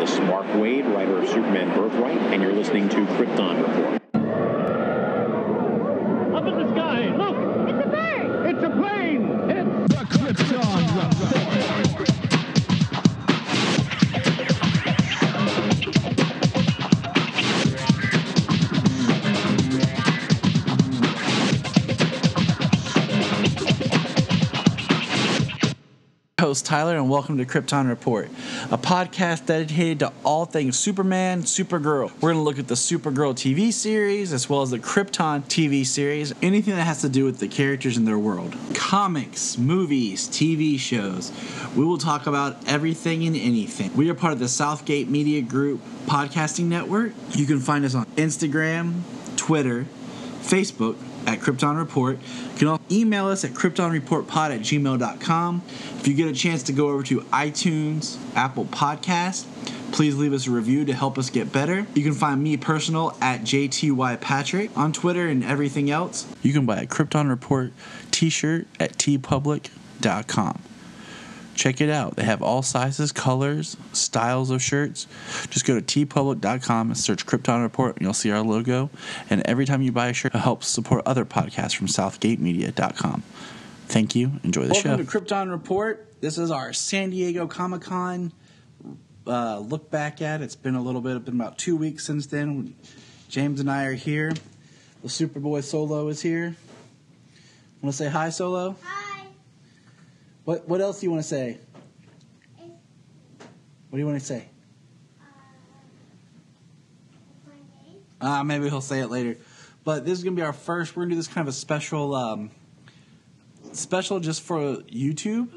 This is Mark Waid, writer of Superman Birthright, and you're listening to Krypton Report. Up in the sky, look! It's a bird! It's a plane! It's the Krypton Report! Host Tyler, and welcome to Krypton Report, a podcast dedicated to all things Superman, Supergirl. We're going to look at the Supergirl TV series as well as the Krypton TV series, anything that has to do with the characters in their world. Comics, movies, TV shows. We will talk about everything and anything. We are part of the Southgate Media Group podcasting network. You can find us on Instagram, Twitter, Facebook at Krypton Report. You can also email us at kryptonreportpod@gmail.com. If you get a chance to go over to iTunes, Apple Podcasts, please leave us a review to help us get better. You can find me personal at JTYPatrick on Twitter and everything else. You can buy a Krypton Report t-shirt at tpublic.com. Check it out. They have all sizes, colors, styles of shirts. Just go to tpublic.com and search Krypton Report, and you'll see our logo. And every time you buy a shirt, it helps support other podcasts from southgatemedia.com. Thank you. Enjoy the show. Welcome to Krypton Report. This is our San Diego Comic-Con look back at. It's been been about 2 weeks since then. James and I are here. The Superboy Solo is here. Want to say hi, Solo? Hi. What else do you want to say? What do you want to say? Maybe he'll say it later. But this is going to be our first. We're going to do this kind of a special just for YouTube.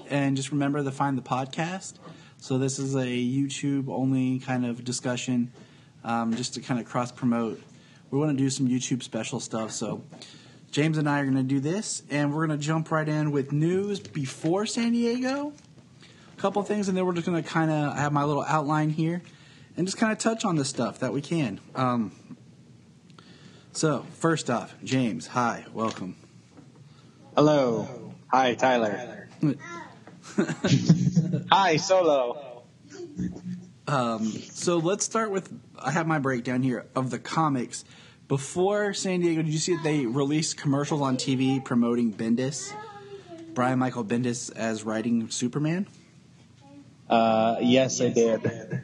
And just remember to find the podcast. So this is a YouTube-only kind of discussion just to kind of cross-promote. We want to do some YouTube special stuff, so James and I are going to do this, and we're going to jump right in with news before San Diego, a couple things, and then we're just going to kind of have my little outline here and just kind of touch on the stuff that we can. So, first off, James, hi, welcome. Hello. Hi, Tyler. Hi, Solo. So let's start with, I have my breakdown here of the comics. Before San Diego, did you see that they released commercials on TV promoting Bendis, Brian Michael Bendis, as writing Superman? Yes, I did.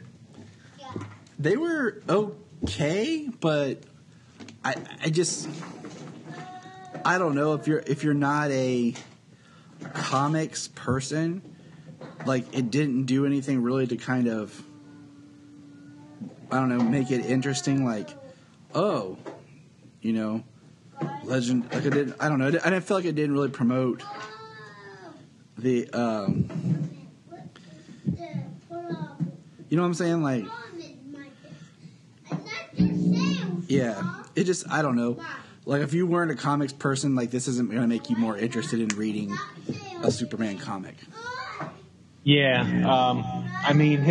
They were okay, but I don't know if you're not a comics person, like it didn't do anything really to kind of, I don't know, make it interesting. Like, oh, you know, legend. Like it didn't. I don't know. I didn't feel like it didn't really promote the. You know what I'm saying? Like, yeah. It just. I don't know. Like, if you weren't a comics person, like this isn't going to make you more interested in reading a Superman comic. Yeah. I mean,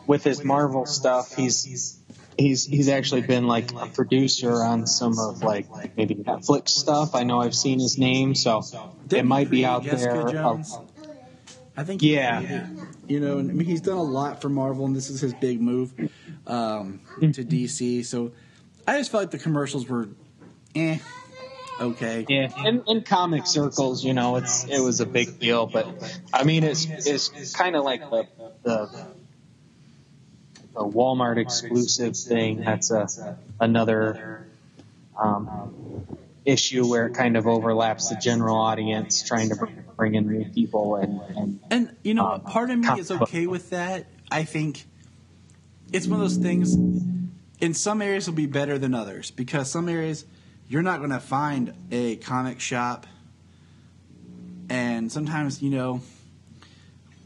with his Marvel stuff, he's actually been like a producer on some of like maybe Netflix stuff. I know I've seen his name, so it might be out Jessica there. Jones? I think yeah. You know, I mean, he's done a lot for Marvel, and this is his big move to DC. So I just felt like the commercials were, okay. Yeah, in comic circles, you know, it was a big deal, but I mean, it's kind of like the Walmart exclusive thing. That's another issue where it kind of overlaps the general audience, trying to bring in new people and you know, part of me is okay with that. I think it's one of those things. In some areas, it'll be better than others because some areas you're not going to find a comic shop, and sometimes, you know,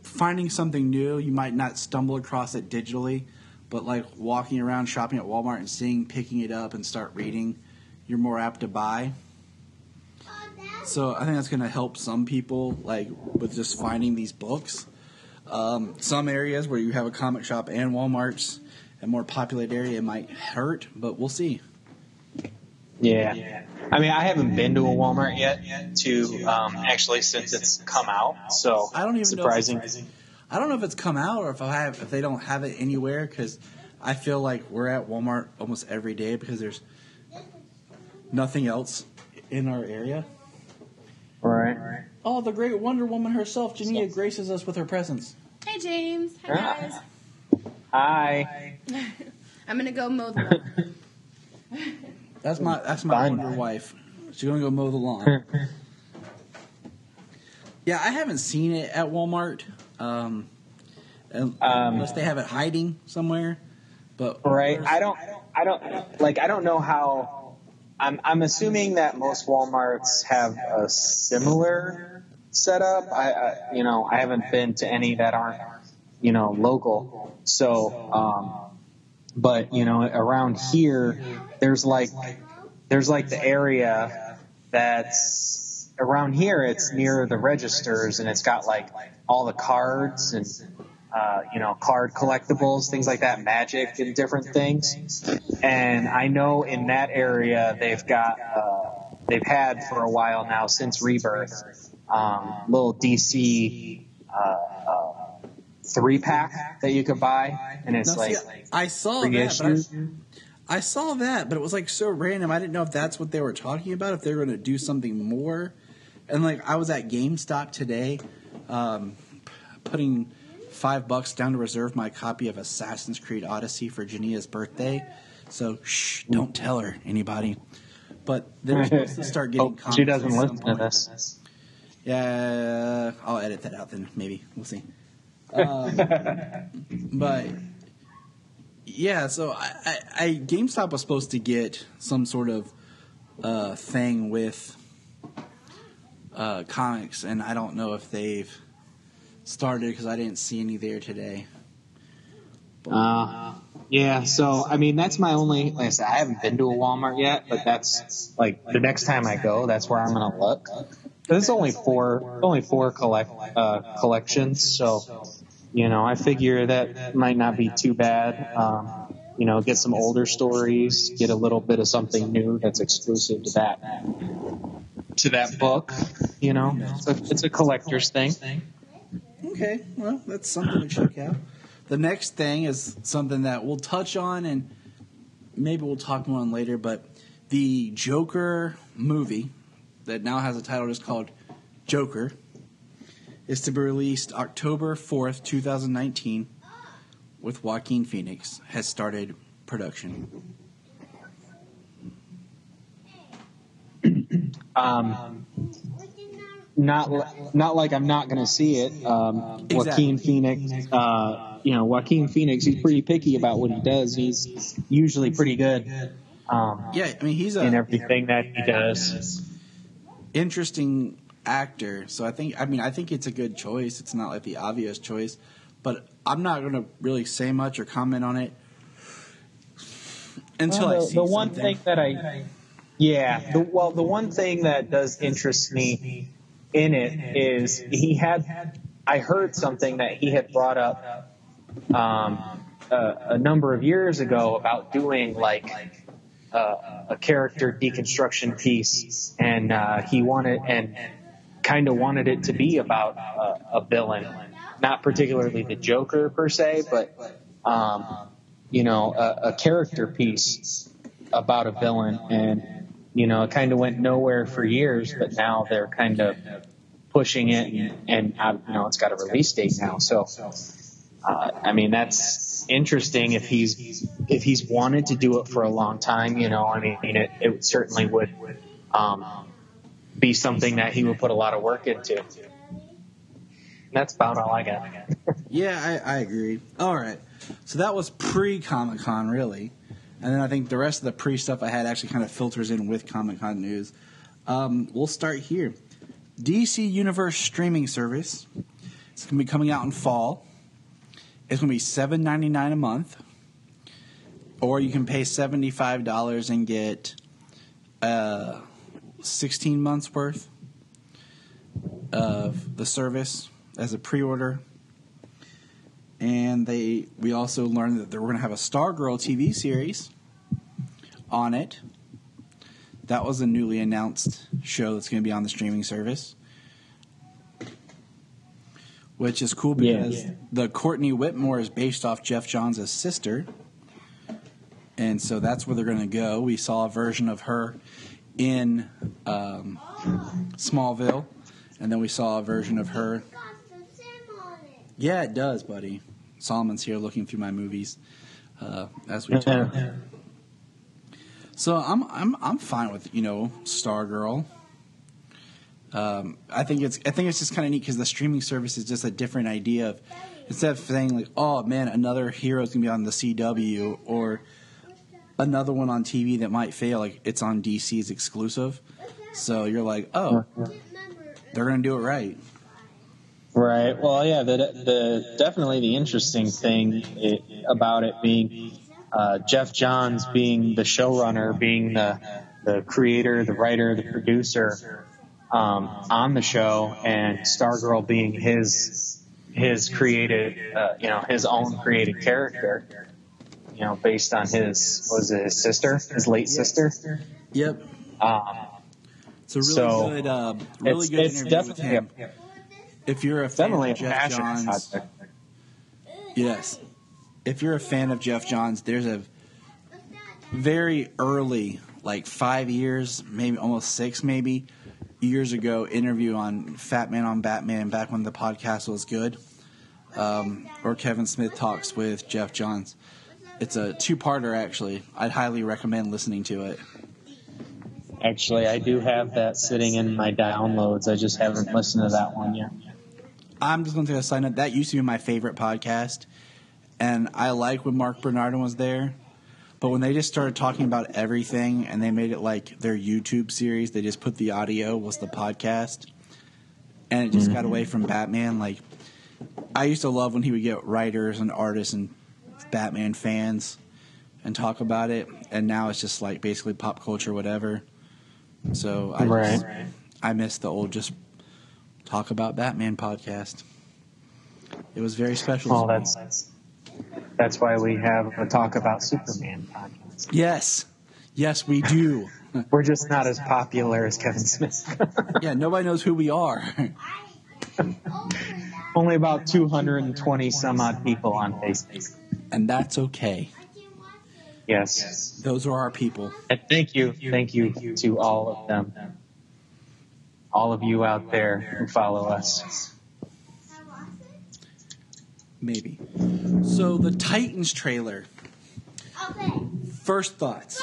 finding something new, you might not stumble across it digitally, but like walking around shopping at Walmart and picking it up and start reading, you're more apt to buy. So I think that's going to help some people, like with just finding these books. Some areas where you have a comic shop and Walmart's, a more populated area, it might hurt, but we'll see. Yeah. I mean, I haven't been to a Walmart yet, actually, since it's come out. So I don't even surprising. know. I don't know if it's come out or if they don't have it anywhere, because I feel like we're at Walmart almost every day because there's nothing else in our area. Right. Oh, the great Wonder Woman herself, Jania, graces us with her presence. Hey, James. Hi, guys. Hi. I'm going to go mow the lawn. That's my Fun. Wonder wife. She's going to go mow the lawn. Yeah, I haven't seen it at Walmart, unless they have it hiding somewhere. But Right. I don't know how. I'm assuming that most Walmarts have a similar setup. I haven't been to any that aren't, local. So, but around here, there's like the area that's around here. It's near the registers, and it's got like all the cards and card collectibles, things like that, magic and different things. And I know in that area they've had for a while now, since Rebirth, little DC 3-pack that you could buy, and it's I saw that, but it was like so random. I didn't know if that's what they were talking about, if they were going to do something more. And like I was at GameStop today, putting $5 down to reserve my copy of Assassin's Creed Odyssey for Jania's birthday. So shh, don't tell her, anybody. But they're supposed to start getting comics. She doesn't listen to this. Yeah, I'll edit that out then. Maybe we'll see. But yeah, so I GameStop was supposed to get some sort of thing with comics, and I don't know if they've started because I didn't see any there today. Yeah, so I mean that's my only. Like I said, I haven't been to a Walmart yet, but that's like the next time I go, that's where I'm gonna look. There's only four collections, so I figure that might not be too bad. Get some older stories, get a little bit of something new that's exclusive to that book. It's a collector's thing. Okay, well, that's something to check out. The next thing is something that we'll touch on, and maybe we'll talk more on later, but the Joker movie that now has a title just called Joker is to be released October 4th, 2019, with Joaquin Phoenix, has started production. Not like I'm not going to see it. Exactly. Joaquin Phoenix, Joaquin Phoenix, he's pretty picky about what he does. He's usually pretty good. Yeah, I mean, he's in everything that he does. Interesting actor. So I think it's a good choice. It's not like the obvious choice, but I'm not going to really say much or comment on it until I see the one something. thing that the one thing that does interest me in it is I heard something that he had brought up a number of years ago about doing like a character deconstruction piece, and he kind of wanted it to be about a villain, not particularly the Joker per se, but a character piece about a villain, and it kind of went nowhere for years, but now they're kind of pushing it, and it's got a release date now. So, I mean, that's interesting if he's wanted to do it for a long time. It certainly would be something that he would put a lot of work into. And that's about all I got. Yeah, I agree. All right, so that was pre-Comic-Con, really. And then I think the rest of the pre-stuff I had actually kind of filters in with Comic-Con news. We'll start here. DC Universe streaming service. It's going to be coming out in fall. It's going to be $7.99 a month. Or you can pay $75 and get 16 months worth of the service as a pre-order. And we also learned that we're going to have a Stargirl TV series on it. That was a newly announced show that's going to be on the streaming service. which is cool because the Courtney Whitmore is based off Jeff Johns' sister. And so that's where they're going to go. We saw a version of her in Smallville, and then we saw a version of her. Yeah, it does, buddy. Solomon's here looking through my movies as we talk. So I'm fine with Stargirl. I think it's just kind of neat because the streaming service is just a different idea of, instead of saying like, oh man, another hero's gonna be on the CW or another one on TV that might fail, like it's on DC's exclusive. So you're like, oh, they're gonna do it right. Right. Well, yeah. Definitely the interesting thing about it being Jeff Johns being the showrunner, being the creator, the writer, the producer on the show, and Stargirl being his created, his own created character, based on his sister, his late sister. Yep. It's a really good interview with him. If you're a fan of Jeff Johns, yes. If you're a fan of Jeff Johns, there's a very early, like 5 years, maybe almost 6 maybe, years ago, interview on Fat Man on Batman, back when the podcast was good, or Kevin Smith Talks with Jeff Johns. It's a 2-parter, actually. I'd highly recommend listening to it. Actually, I do have that sitting in my downloads. I just haven't listened to that one yet. I'm just going to take a side note. That used to be my favorite podcast, and I like when Mark Bernardin was there. But when they just started talking about everything and they made it like their YouTube series, they just put the audio was the podcast, and it just got away from Batman. Like, I used to love when he would get writers and artists and Batman fans and talk about it, and now it's just like basically pop culture, whatever. So I miss the old just talk about Batman podcast. It was very special. Well, that's why we have a talk about Superman podcast. Yes, we do. We're just not as popular as Kevin Smith. Yeah, nobody knows who we are. Only about 220 some odd people on Facebook. And that's okay. Yes. Those are our people. And thank you to all of them. All of you out there who follow us. Maybe. So the Titans trailer. First thoughts.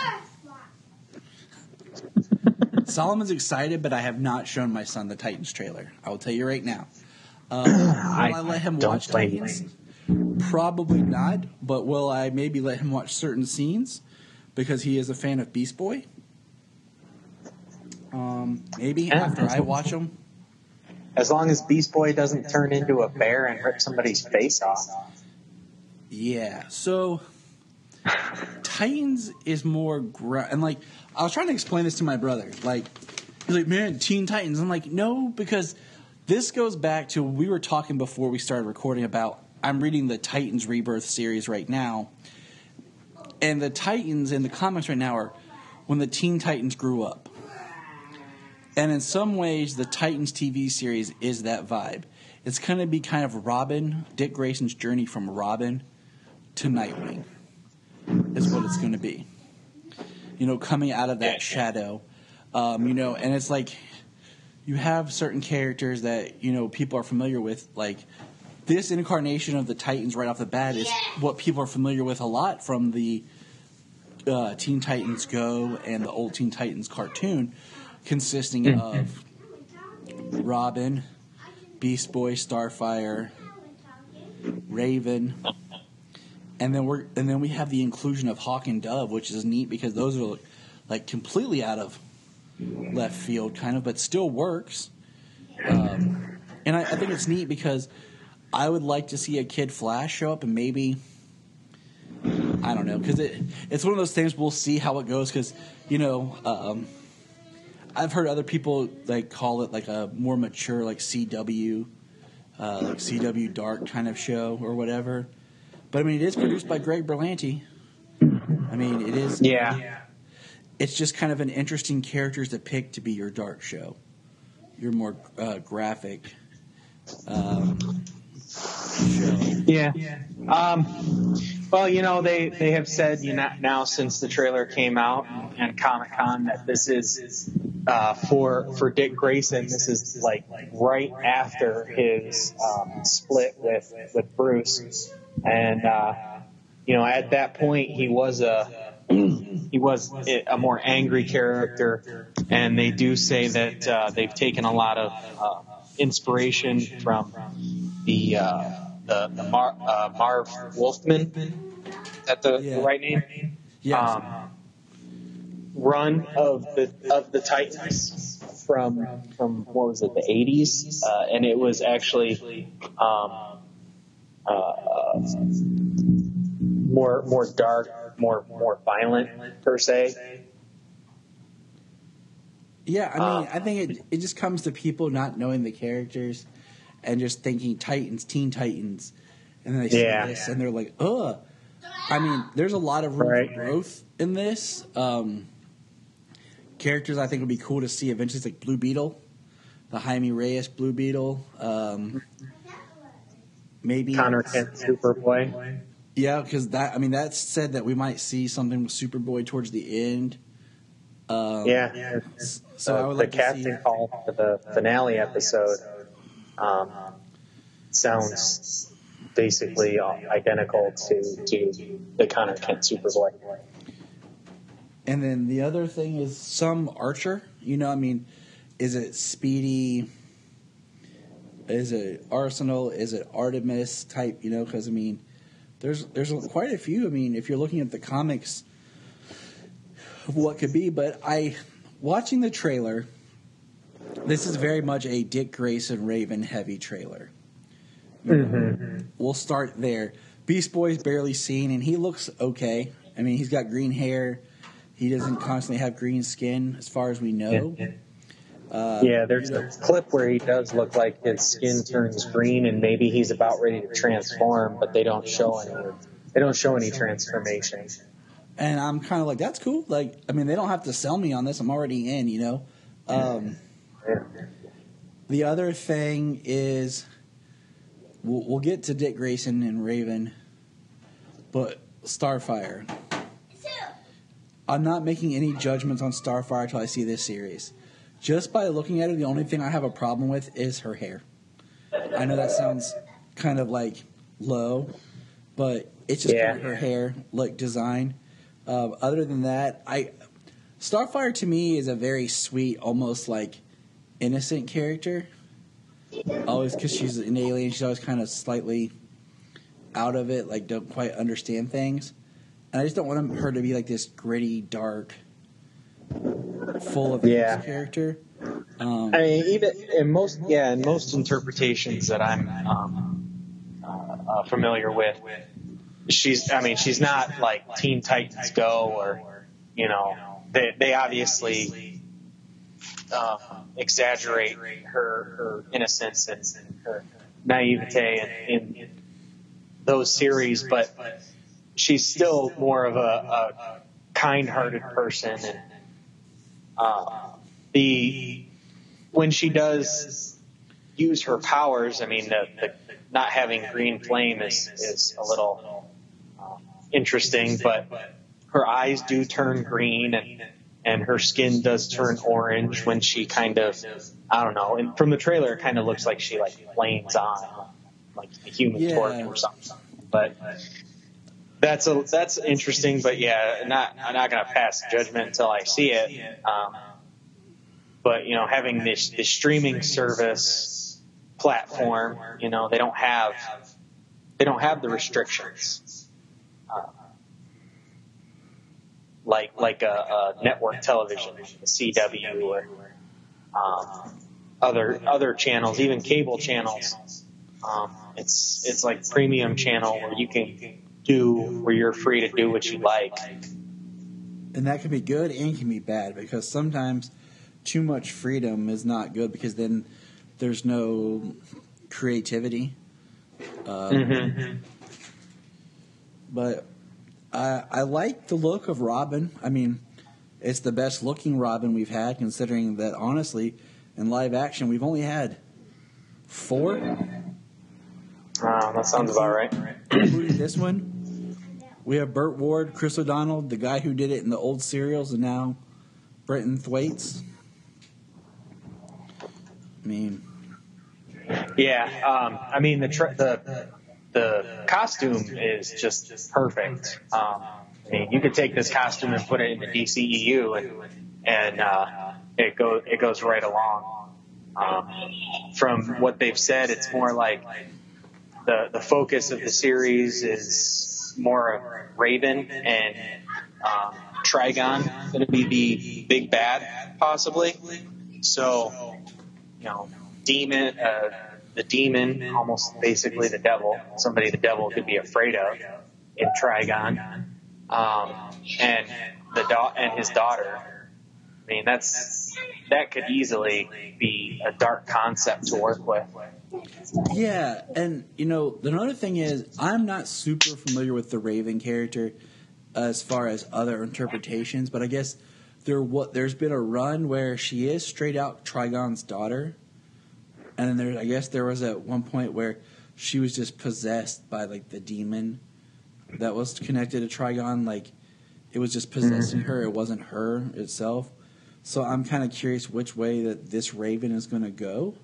Solomon's excited, but I have not shown my son the Titans trailer. I will tell you right now. Will I let him watch Titans? Probably not, but will I maybe let him watch certain scenes because he is a fan of Beast Boy? Maybe after I watch them. As long as Beast Boy doesn't turn into a bear and rip somebody's face off. Yeah, so Titans is more and like I was trying to explain this to my brother. Like he's like, "Man, Teen Titans." I'm like, "No, because this goes back to we were talking before we started recording about I'm reading the Titans Rebirth series right now. And the Titans in the comics right now are when the Teen Titans grew up. And in some ways, the Titans TV series is that vibe. It's going to be kind of Robin, Dick Grayson's journey from Robin to Nightwing is what it's going to be. Coming out of that shadow. And it's like you have certain characters that, people are familiar with. Like this incarnation of the Titans right off the bat is what people are familiar with a lot from the Teen Titans Go and the old Teen Titans cartoon, consisting of Robin, Beast Boy, Starfire, Raven, and then we have the inclusion of Hawk and Dove, which is neat because those are like completely out of left field, kind of, but still works. And I think it's neat because I would like to see a Kid Flash show up, and maybe I don't know, because it's one of those things we'll see how it goes because I've heard other people like call it like a more mature like CW Dark kind of show or whatever. But I mean, it is produced by Greg Berlanti. I mean, it is. Yeah. It's just kind of an interesting characters to pick to be your dark show. Your more graphic. show. Yeah. Well, they have said now since the trailer came out and Comic-Con that this is for Dick Grayson. This is like right after his split with Bruce, and at that point he was a more angry character, and they do say that they've taken a lot of inspiration from the Marv Wolfman. Is that the right name? Yeah. Run of the Titans from what was it, the 80s, and it was actually more dark, more violent per se. Yeah, I mean, I think it just comes to people not knowing the characters and just thinking Titans, Teen Titans, and then they see this and they're like, ugh. I mean, there's a lot of room for growth in this. Characters I think would be cool to see eventually, like Blue Beetle, the Jaime Reyes Blue Beetle. Maybe Connor Kent Superboy. Yeah, because that's said that we might see something with Superboy towards the end. So I would like the to casting see call for the finale episode sounds basically identical to the Connor Kent Superboy. And then the other thing is some Archer. Is it Speedy? Is it Arsenal? Is it Artemis type? Because there's quite a few. If you're looking at the comics of what could be, but watching the trailer, this is very much a Dick Grayson Raven heavy trailer. We'll start there. Beast Boy's barely seen, and he looks okay. He's got green hair. He doesn't constantly have green skin, as far as we know. There's a clip where he does look like his skin turns green, and maybe he's about ready to transform, but they don't show any transformation. And I'm kind of like, that's cool. They don't have to sell me on this. I'm already in, The other thing is, we'll get to Dick Grayson and Raven, but Starfire. I'm not making any judgments on Starfire until I see this series. Just by looking at her, the only thing I have a problem with is her hair. I know that sounds kind of low, but it's just kind of her hair, design. Other than that, Starfire to me is a very sweet, almost innocent character. Always, because she's an alien, she's always kind of slightly out of it, don't quite understand things. And I just don't want her to be this gritty, dark, full of character. Even in most interpretations that I'm familiar with, she's not like Teen Titans Go, or they obviously exaggerate her innocence and her naivete in those series, but she's still more of a kind-hearted person, and when she does use her powers, the not having green flame is a little interesting, but her eyes do turn green, and her skin does turn orange when she kind of, I don't know, and from the trailer it kind of looks like she flames on like a human torch or something, but that's interesting. But I'm not going to pass judgment until I see it. But having this streaming service platform, they don't have the restrictions like a network television, the CW, or other channels, even cable channels. It's like premium channel where you're free to do what you like. And that can be good and can be bad, because sometimes too much freedom is not good, because then there's no creativity. But I like the look of Robin. It's the best looking Robin we've had, considering that, honestly, in live action we've only had 4. That sounds about right. Including this one, we have Burt Ward, Chris O'Donnell, the guy who did it in the old serials, and now Brenton Thwaites. I mean, yeah. I mean the costume is just perfect. I mean, you could take this costume and put it in the DCEU, and it goes right along. From what they've said, it's more like the focus of the series is more of Raven and Trigon going to be the big bad, possibly. So, the demon, almost basically the devil, somebody the devil could be afraid of in Trigon, and his daughter. I mean, that could easily be a dark concept to work with. yeah, and another thing is I'm not super familiar with the Raven character as far as other interpretations, but I guess there's been a run where she is straight out Trigon's daughter, and then I guess there was at one point where she was just possessed by like the demon that was connected to Trigon, like it was just possessing her. It wasn't her itself. So I'm kind of curious which way that this Raven is going to go,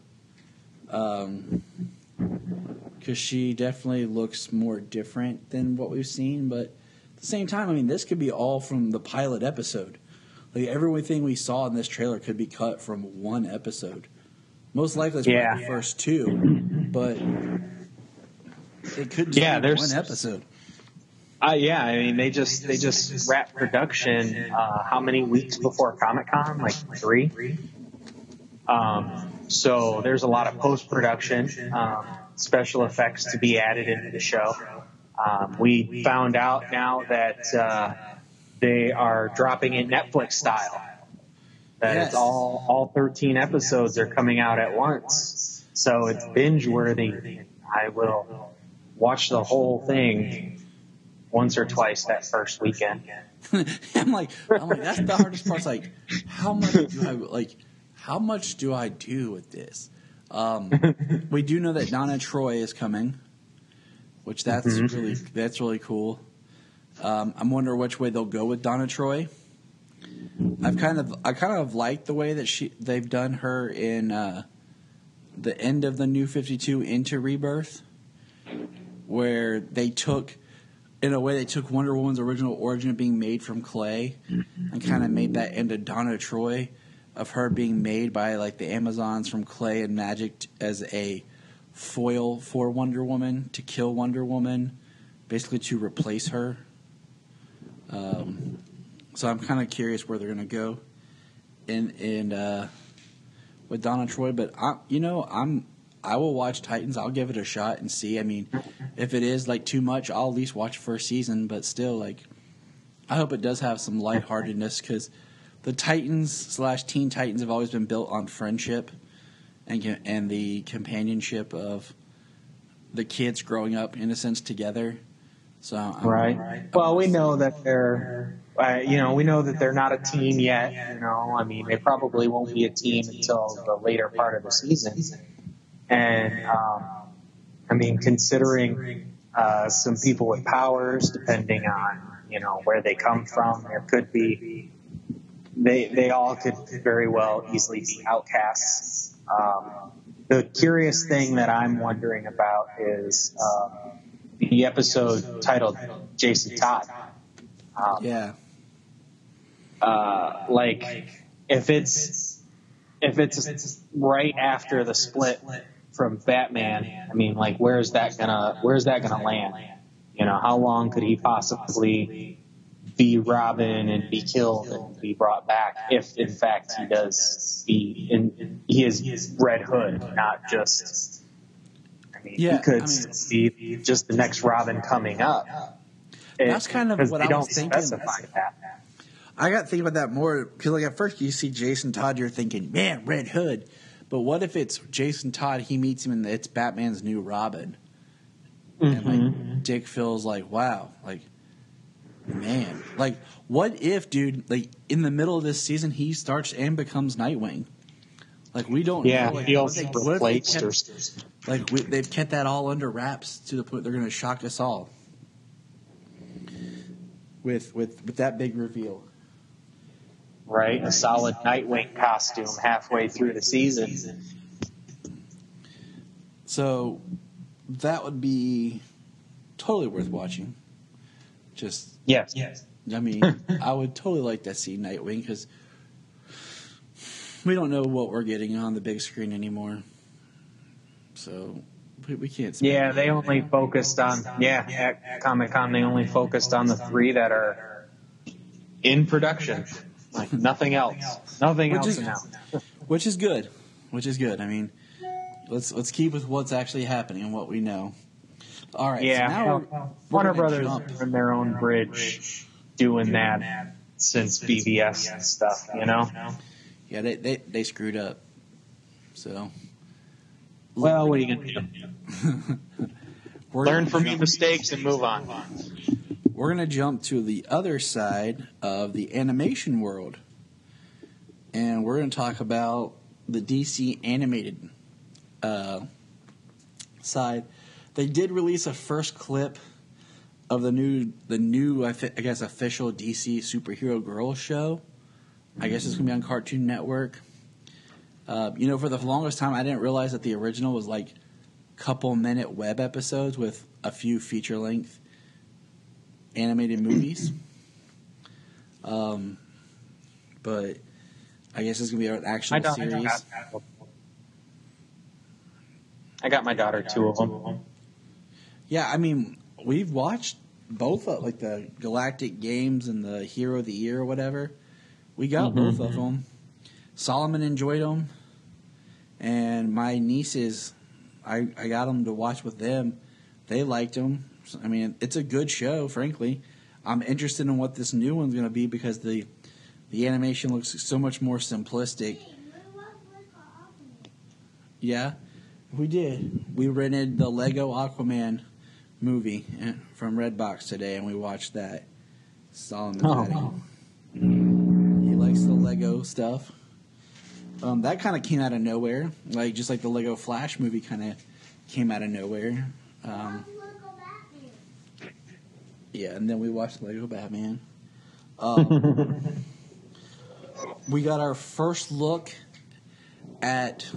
because she definitely looks more different than what we've seen, but at the same time, I mean, this could be all from the pilot episode. Like, everything we saw in this trailer could be cut from one episode. Most likely it's probably the first two, but it could just be one episode. Yeah, I mean, they just wrapped production, how many weeks before Comic-Con? Like 3? So there's a lot of post-production, special effects to be added into the show. We found out now that they are dropping it Netflix style. That it's all 13 episodes are coming out at once. So it's binge-worthy. I will watch the whole thing once or twice that first weekend. I'm like, that's the hardest part. It's like, how much do I do with this? We do know that Donna Troy is coming, which that's really cool. I'm wondering which way they'll go with Donna Troy. I kind of like the way that they've done her in the end of the New 52 into Rebirth, where they took Wonder Woman's original origin of being made from clay and kind of made that into Donna Troy, of her being made by like the Amazons from clay and magic as a foil for Wonder Woman, to kill Wonder Woman, basically to replace her. So I'm kind of curious where they're going to go in with Donna Troy, but I will watch Titans. I'll give it a shot and see. I mean, if it is like too much, I'll at least watch first season, but still, like, I hope it does have some lightheartedness, because the Titans / Teen Titans have always been built on friendship and the companionship of the kids growing up, in a sense, together. So Well, we know that they're not a team yet. I mean, they probably won't be a team until the later part of the season. And I mean, considering some people with powers, depending on where they come from, there could be they all could very well easily be outcasts. The curious thing that I'm wondering about is the episode titled Jason Todd. Like if it's right after the split from Batman, I mean, like, where's that gonna land? How long could he possibly be Robin and be killed and be brought back, if in fact he is Red Hood, not just, he could be just the next Robin coming up. That's kind of what I was thinking. Specify that. I got to think about that more, because like at first you see Jason Todd, you're thinking, man, Red Hood. But what if it's Jason Todd, he meets him and it's Batman's new Robin? And like Dick feels like, wow, like, man. Like, what if, dude, like in the middle of this season he starts and becomes Nightwing? Like, we don't Yeah, know. Like, feels what if they replaced or kept, like, they've kept that all under wraps to the point they're going to shock us all with that big reveal. right, a solid Nightwing costume halfway through the season. So that would be totally worth watching. Just, Yes. I mean, I would totally like to see Nightwing because we don't know what we're getting on the big screen anymore. So we can't. Yeah, they only focused on, at Comic-Con, they only focused on the 3 that are in production. Like, nothing else. Nothing else announced. Which is good. I mean, let's keep with what's actually happening and what we know. All right. Yeah, So now Warner gonna Brothers jump. burned their own bridge doing that since BVS and stuff, you know? Yeah, they screwed up. So. Well, what are you going to do? Learn from your mistakes and move on. We're going to jump to the other side of the animation world. And we're going to talk about the DC animated side. They did release a first clip of the new I guess official DC Superhero Girls show. I guess it's going to be on Cartoon Network. For the longest time I didn't realize that the original was like couple minute web episodes with a few feature length animated movies. But I guess it's going to be an actual series. I got my daughter 2 of them. Yeah, I mean, we've watched both of, like, the Galactic Games and the Hero of the Year or whatever. We got both of them. Solomon enjoyed them. And my nieces, I got them to watch with them. They liked them. I mean, it's a good show, frankly. I'm interested in what this new one's going to be because the animation looks so much more simplistic. Yeah, we did. We rented the Lego Aquaman movie from Redbox today, and we watched that. Solomon he likes the Lego stuff. That kind of came out of nowhere, just like the Lego Flash movie kind of came out of nowhere. Yeah, and then we watched Lego Batman. We got our first look at,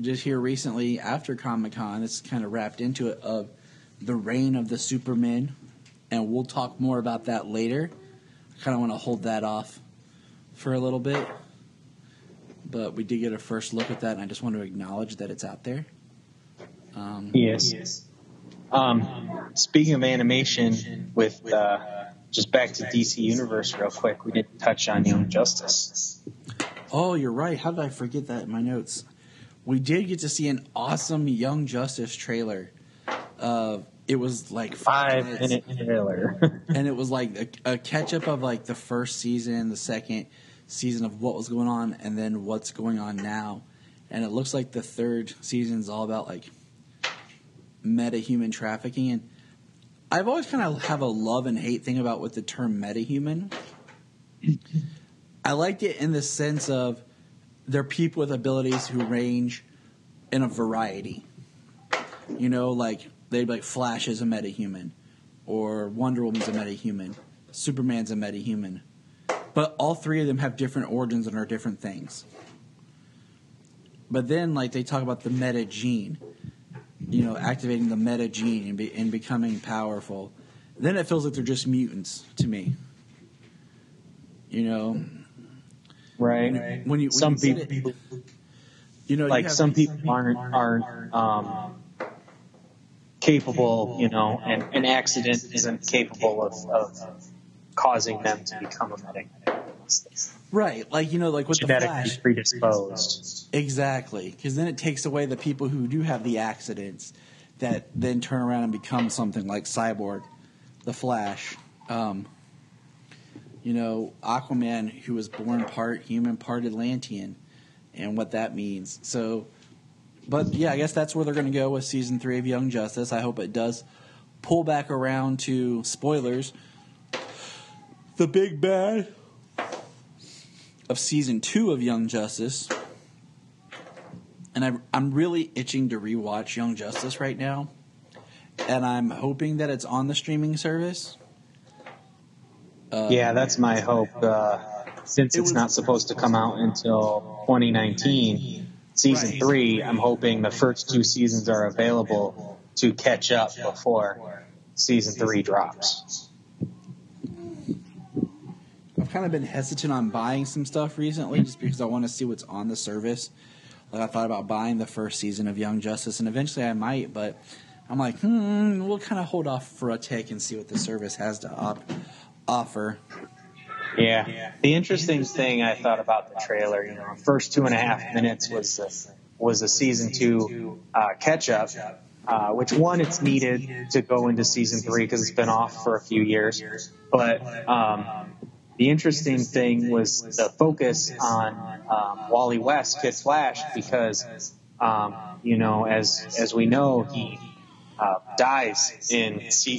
just here recently after Comic-Con, it's kind of wrapped into it, of the reign of the Supermen, and we'll talk more about that later. I kind of want to hold that off for a little bit, but we did get a first look at that, and I just want to acknowledge that it's out there. Yes. Speaking of animation, with just back to DC Universe real quick, we didn't touch on Young Justice. Oh, you're right. How did I forget that in my notes? We did get to see an awesome Young Justice trailer. It was like 5-minute trailer. And it was like a catch-up of like the first season, the second season of what was going on, and then what's going on now. And it looks like the third season is all about like meta-human trafficking. And I've always kind of have a love and hate thing about with the term meta-human. I liked it in the sense of they're people with abilities who range in a variety. Like they'd be like Flash is a meta-human, or Wonder Woman's a meta-human, Superman's a meta-human. But all three of them have different origins and are different things. But then, like, they talk about the meta gene, activating the meta gene and becoming powerful. Then it feels like they're just mutants to me. Right. When some you people, some people aren't capable, and an accident isn't capable of causing them to become a meta. Right, like with the Flash, predisposed. Exactly, because then it takes away the people who do have the accidents that then turn around and become something like Cyborg, the Flash. Aquaman, who was born part human, part Atlantean, and what that means. So, but yeah, I guess that's where they're going to go with season 3 of Young Justice. I hope it does pull back around to, spoilers, the big bad of season 2 of Young Justice. and I'm really itching to rewatch Young Justice right now, and I'm hoping that it's on the streaming service. Yeah, that's my hope. Since it's not supposed to come out until 2019, season 3, I'm hoping the first 2 seasons are available to catch up before season 3 drops. I've kind of been hesitant on buying some stuff recently just because I want to see what's on the service. Like I thought about buying the first season of Young Justice, and eventually I might, but I'm like, we'll kind of hold off for a tick and see what the service has to offer. Yeah. The interesting thing I thought about the trailer, first 2.5 minutes was a season 2 catch up, which one it's needed to go into season 3 because it's been off for a few years. But the interesting thing was the focus on Wally West, Kid Flash, because as we know, he dies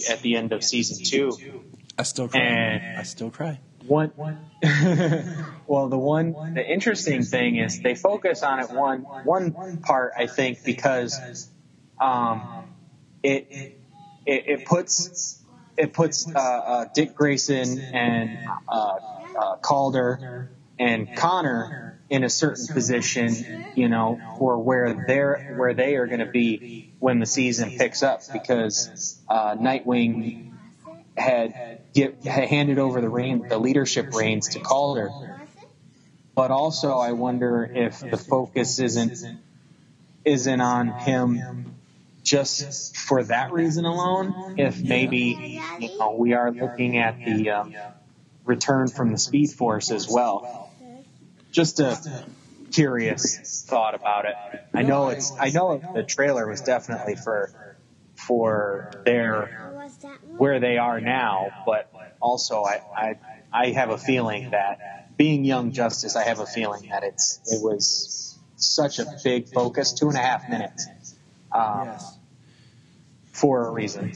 at the end of season 2. I still cry. The interesting thing is they focus on it one part, I think, because it puts Dick Grayson and Calder and Connor in a certain position, for where they are going to be when the season picks up, because Nightwing had handed over the leadership reins to Calder. But also, I wonder if the focus isn't on him just for that reason alone. If maybe we are looking at the return from the Speed Force as well. Just a curious thought about it. I know the trailer was definitely for where they are now, but also I have a feeling that being Young Justice, I have a feeling that it was such a big focus, 2.5 minutes, for a reason.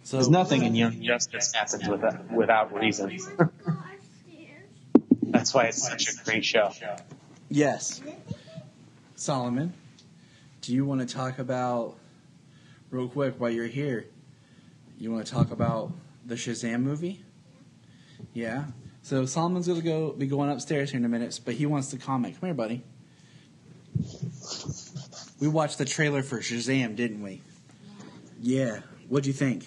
So, because nothing in Young Justice happens without reason. That's why it's such a great show. Yes. Solomon, do you want to talk about, real quick while you're here, you want to talk about the Shazam movie? Yeah. So Solomon's going to be going upstairs here in a minute, but he wants to comment. Come here, buddy. We watched the trailer for Shazam, didn't we? Yeah. What'd you think?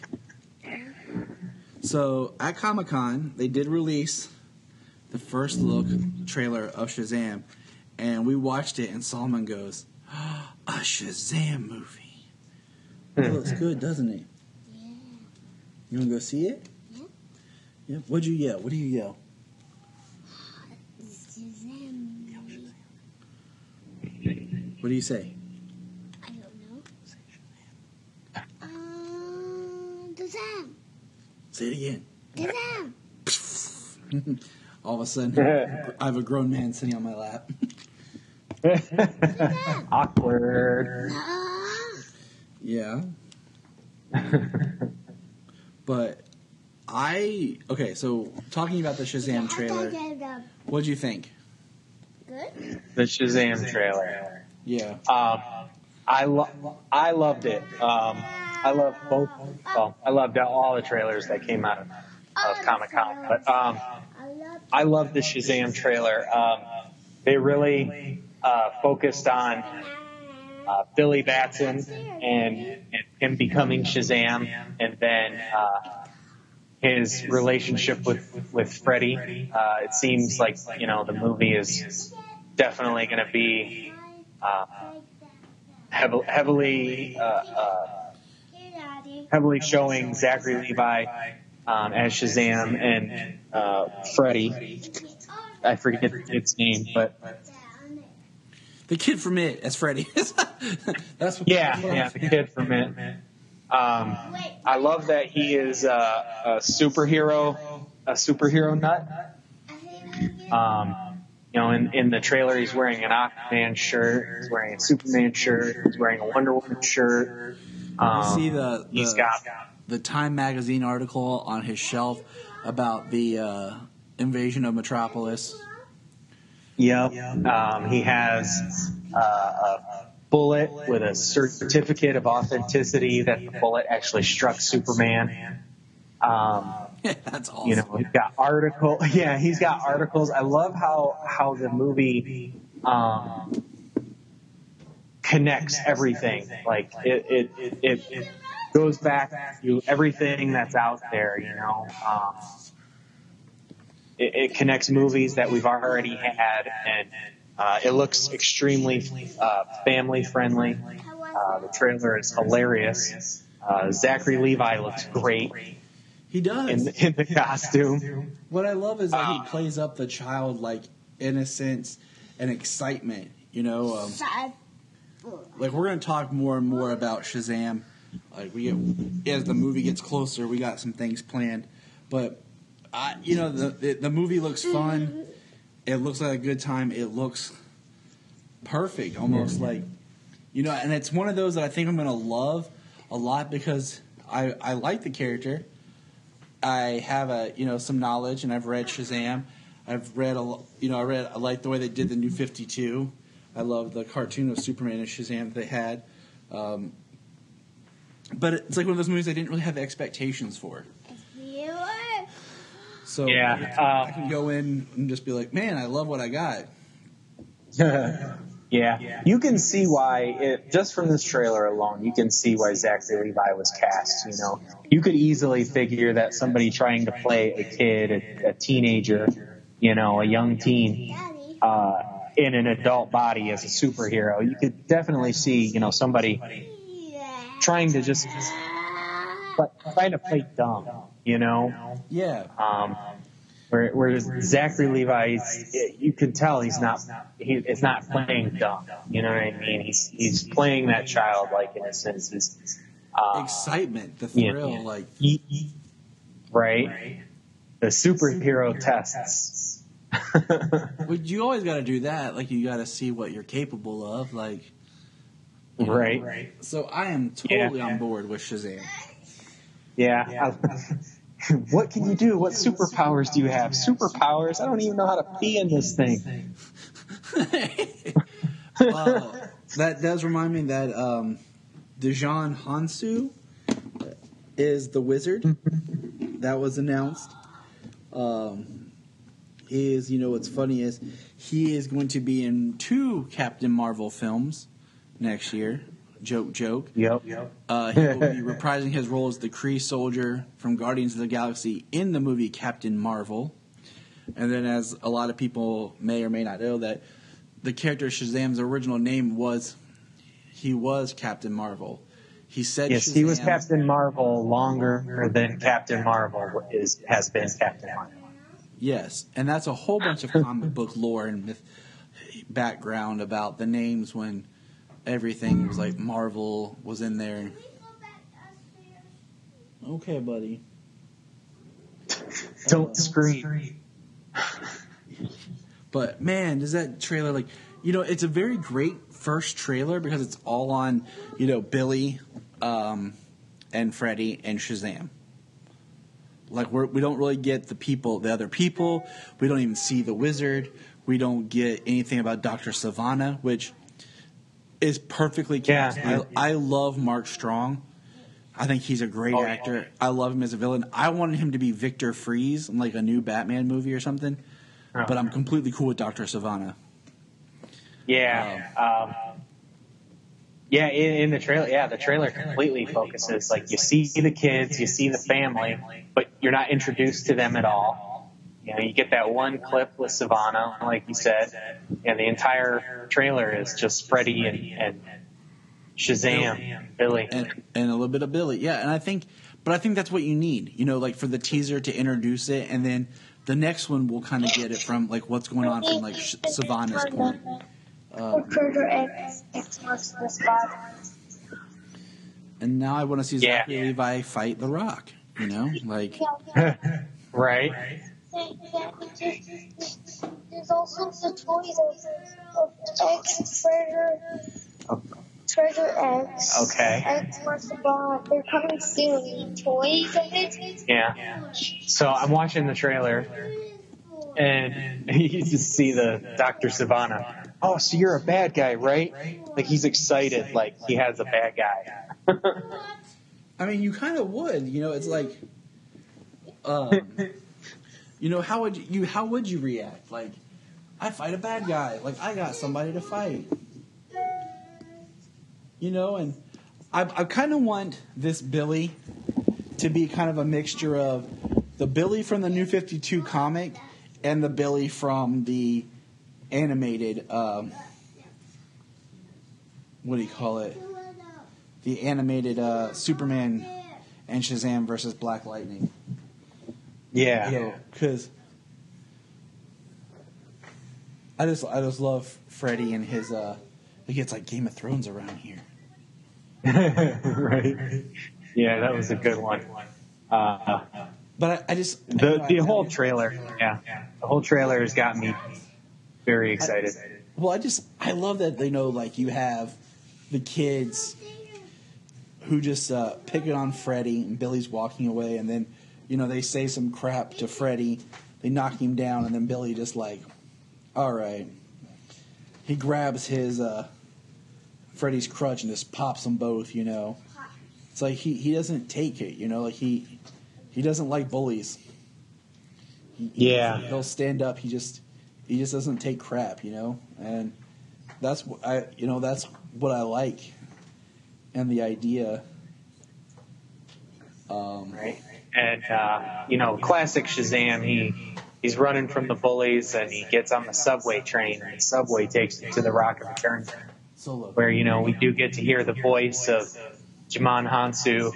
So at Comic-Con, they did release the first look trailer of Shazam, and we watched it, and Solomon goes, a Shazam movie. It looks good, doesn't it? Yeah. You want to go see it? Yeah. Yeah. What'd you yell? What do you yell? Shazam movie. What do you say? I don't know. Shazam. Say it again. Shazam. All of a sudden, I have a grown man sitting on my lap. Awkward. Yeah. But so talking about the Shazam trailer, what'd you think? Good. The Shazam trailer. Yeah. I loved it. I loved both. Well, I loved all the trailers that came out of Comic-Con, but I loved the Shazam trailer. They really focused on Billy Batson and him becoming Shazam, and then his relationship with Freddy. It seems like the movie is definitely going to be heavily showing Zachary Levi as Shazam and Freddy. I forget the kid's name, but the kid from It as Freddy. That's what the kid from It. I love that he is a superhero nut. In the trailer, he's wearing an Aquaman shirt, he's wearing a Superman shirt, he's wearing a Wonder Woman shirt. You see the Time magazine article on his shelf about the invasion of Metropolis. Yep. He has a bullet with a certificate of authenticity that the bullet actually struck Superman. That's awesome. You know, he's got article. Yeah, he's got articles. I love how the movie connects everything. Like it goes back to everything that's out there. You know, it connects movies that we've already had, and it looks extremely family friendly. The trailer is hilarious. Zachary Levi looks great. He does. In the costume. What I love is that he plays up the childlike innocence and excitement. You know, like we're going to talk more and more about Shazam. Like as the movie gets closer, we got some things planned. But the movie looks fun. It looks like a good time. It looks perfect, almost like and it's one of those that I think I'm going to love a lot because I like the character. I have some knowledge, and I've read Shazam. I've read I like the way they did the New 52. I love the cartoon of Superman and Shazam that they had. But it's like one of those movies I didn't really have expectations for. So I can go in and just be like, man, I love what I got. Yeah, you can see why, just from this trailer alone, you can see why Zachary Levi was cast, you know. You could easily figure that somebody trying to play a kid, a teenager, a young teen, in an adult body as a superhero. You could definitely see, somebody trying to just, trying to play dumb, Yeah. Whereas Zachary Levi, you can tell it's not playing dumb. You know what I mean? He's playing that childlike innocence. Excitement, the thrill, right? The superhero tests. But you always got to do that. Like you got to see what you're capable of. Like, right. So I am totally on board with Shazam. Yeah. What can you do? What superpowers do you have? Superpowers? I don't even know how to pee in this thing. That does remind me that Dejan Hansu is the wizard. That was announced. What's funny is he is going to be in 2 Captain Marvel films next year. Joke. Yep. He will be reprising his role as the Kree soldier from Guardians of the Galaxy in the movie Captain Marvel. And then, as a lot of people may or may not know, that the character Shazam's original name was Captain Marvel. He said yes, Shazam, he was Captain Marvel longer than Captain Marvel has been Captain Marvel. Yes, and that's a whole bunch of comic book lore and background about the names when everything was like Marvel was in there. Okay, buddy. Don't scream. But man, does that trailer it's a very great first trailer because it's all on, Billy, and Freddy and Shazam. Like we don't really get the other people. We don't even see the wizard. We don't get anything about Dr. Sivana, which is perfectly cast. Yeah. I love Mark Strong. I think he's a great actor. I love him as a villain. I wanted him to be Victor Freeze in like a new Batman movie or something. But I'm completely cool with Dr. Sivana. Yeah. In the trailer, the trailer completely focuses. Like you see the kids, you see the family, but you're not introduced to them at all. You get that one clip with Sivana, like you said, and the entire trailer is just Freddy and Shazam, Billy, and a little bit of Billy. Yeah, and I think that's what you need. Like for the teaser to introduce it, and then the next one will kind of get it from like what's going on from like Sivana's point. And now I want to see Zachary Levi fight The Rock. Right. There's also the toys of X Treasure X. Okay. X Marks the Bond. They're coming soon. Toys of it. Yeah. So I'm watching the trailer, And you just see the Dr. Savannah. Oh, so you're a bad guy, right? Like he's excited, like he has a bad guy. I mean, you kind of would. It's like, how would you react? Like, I fight a bad guy. Like, I got somebody to fight. And I kind of want this Billy to be kind of a mixture of the Billy from the New 52 comic and the Billy from the animated, what do you call it? The animated Superman and Shazam versus Black Lightning. Yeah. Because I just love Freddy and his, it's like Game of Thrones around here. Right. Yeah, that was a good one. But I just... The whole trailer, the whole trailer has got me very excited. I love that you have the kids who just pick it on Freddy, and Billy's walking away, and then, they say some crap to Freddy, they knock him down, and then Billy just all right. He grabs his Freddy's crutch and just pops them both, It's like he doesn't take it, he doesn't like bullies. He'll stand up. He just doesn't take crap, and that's that's what I like, and the idea. Right. And classic Shazam. He's running from the bullies, and he gets on the subway train, and the subway takes him to the Rock of Eternity, where we do get to hear the voice of Jimon Hansu,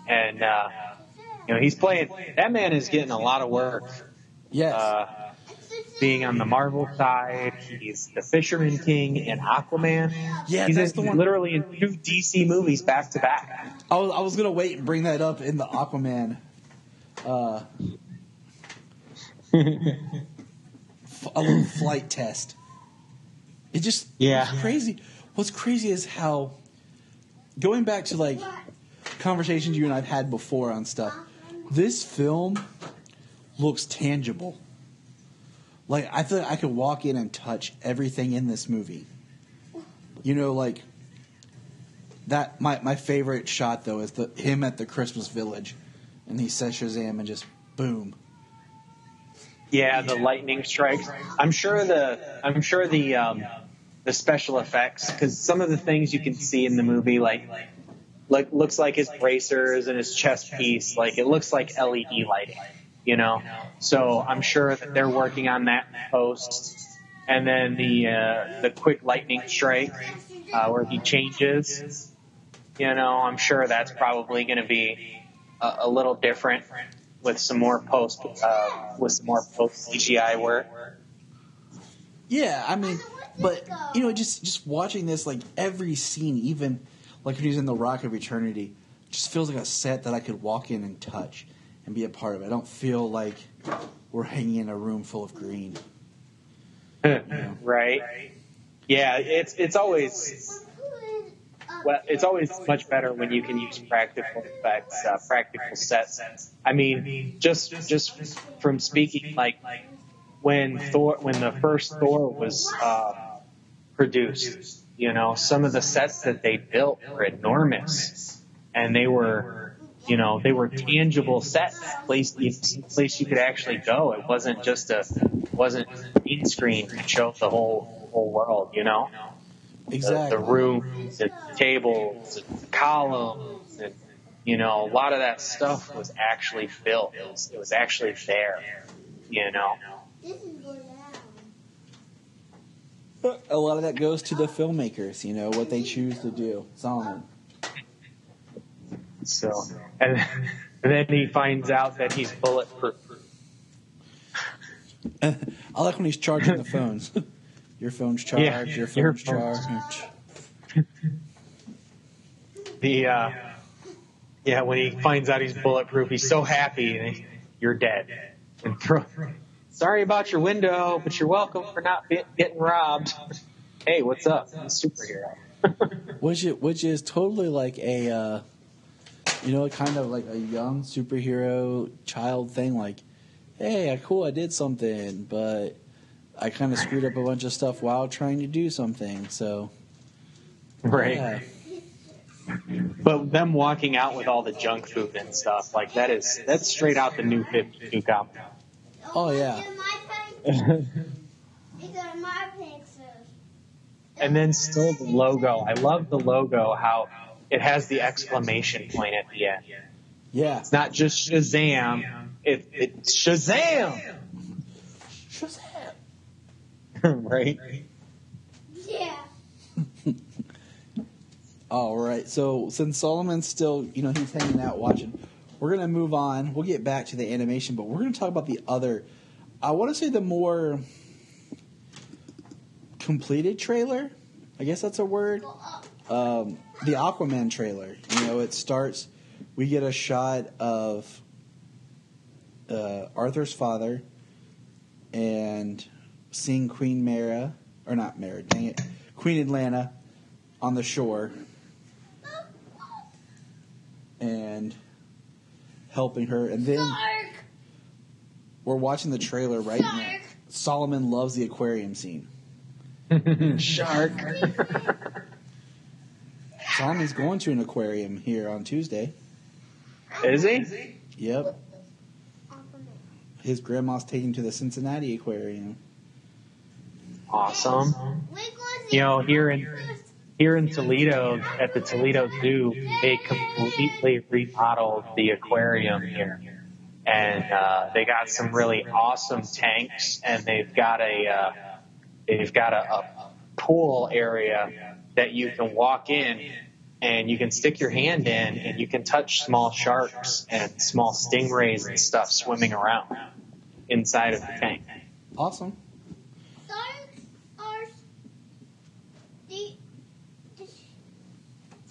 and he's playing. That man is getting a lot of work. Yes. Being on the Marvel side, he's the Fisherman King in Aquaman. Yeah, he's literally in 2 DC movies back to back. I was gonna wait and bring that up in the Aquaman. A little flight test. It's crazy. What's crazy is how, going back to conversations you and I've had before on stuff, this film looks tangible. I feel like I could walk in and touch everything in this movie. That my favorite shot though is him at the Christmas Village, and he says Shazam and just boom. Yeah, the lightning strikes. I'm sure the special effects, because some of the things you can see in the movie looks like his bracers and his chest piece, it looks like LED lighting, So I'm sure that they're working on that post, and then the quick lightning strike where he changes. I'm sure that's probably going to be a little different. With some more post CGI work. Yeah, I mean, but just watching this, every scene, even when he's in the Rock of Eternity, just feels like a set that I could walk in and touch and be a part of. I don't feel like we're hanging in a room full of green. Right. Yeah, it's always. Well, it's always much better when you can use practical effects, practical sets. I mean, just from speaking, when the first Thor was produced, some of the sets that they built were enormous, and they were tangible sets, place you could actually go. It wasn't just wasn't green screen to show the whole world, Exactly. The rooms and tables and columns and, a lot of that stuff was actually built. It was actually there, A lot of that goes to the filmmakers, what they choose to do. Solomon. So, and then he finds out that he's bulletproof. I like when he's charging the phones. Your phone's charged. Your phone's charged. When he finds out he's bulletproof, he's so happy. And you're dead. And sorry about your window, but you're welcome for not getting robbed. Hey, what's up? I'm a superhero. which is totally like a, kind of like a young superhero child thing. hey, cool, I did something, but I kind of screwed up a bunch of stuff while trying to do something. So, Right. yeah. But them walking out with all the junk food and stuff, like that's straight out the New 52 comic. Oh, yeah. And then still the logo. I love the logo, how it has the exclamation point at the end. Yeah. It's not just Shazam, it's Shazam! Shazam! Right? Yeah. All right. So since Solomon's still, he's hanging out watching, we're going to move on. We'll get back to the animation, but we're going to talk about the other, I want to say the more completed trailer. I guess that's a word. The Aquaman trailer. It starts, we get a shot of Arthur's father and seeing Queen Mara, or not Mara, dang it, Queen Atlanta on the shore and helping her. And then we're watching the trailer right now. Solomon loves the aquarium scene. Shark. Solomon's going to an aquarium here on Tuesday. Is he? Yep. His grandma's taking him to the Cincinnati Aquarium. Awesome. Here in Toledo, at the Toledo Zoo, they completely remodeled the aquarium here. And they got some really awesome tanks, and they've got a pool area that you can walk in, and you can stick your hand in, and you can touch small sharks and small stingrays and stuff swimming around inside of the tank. Awesome.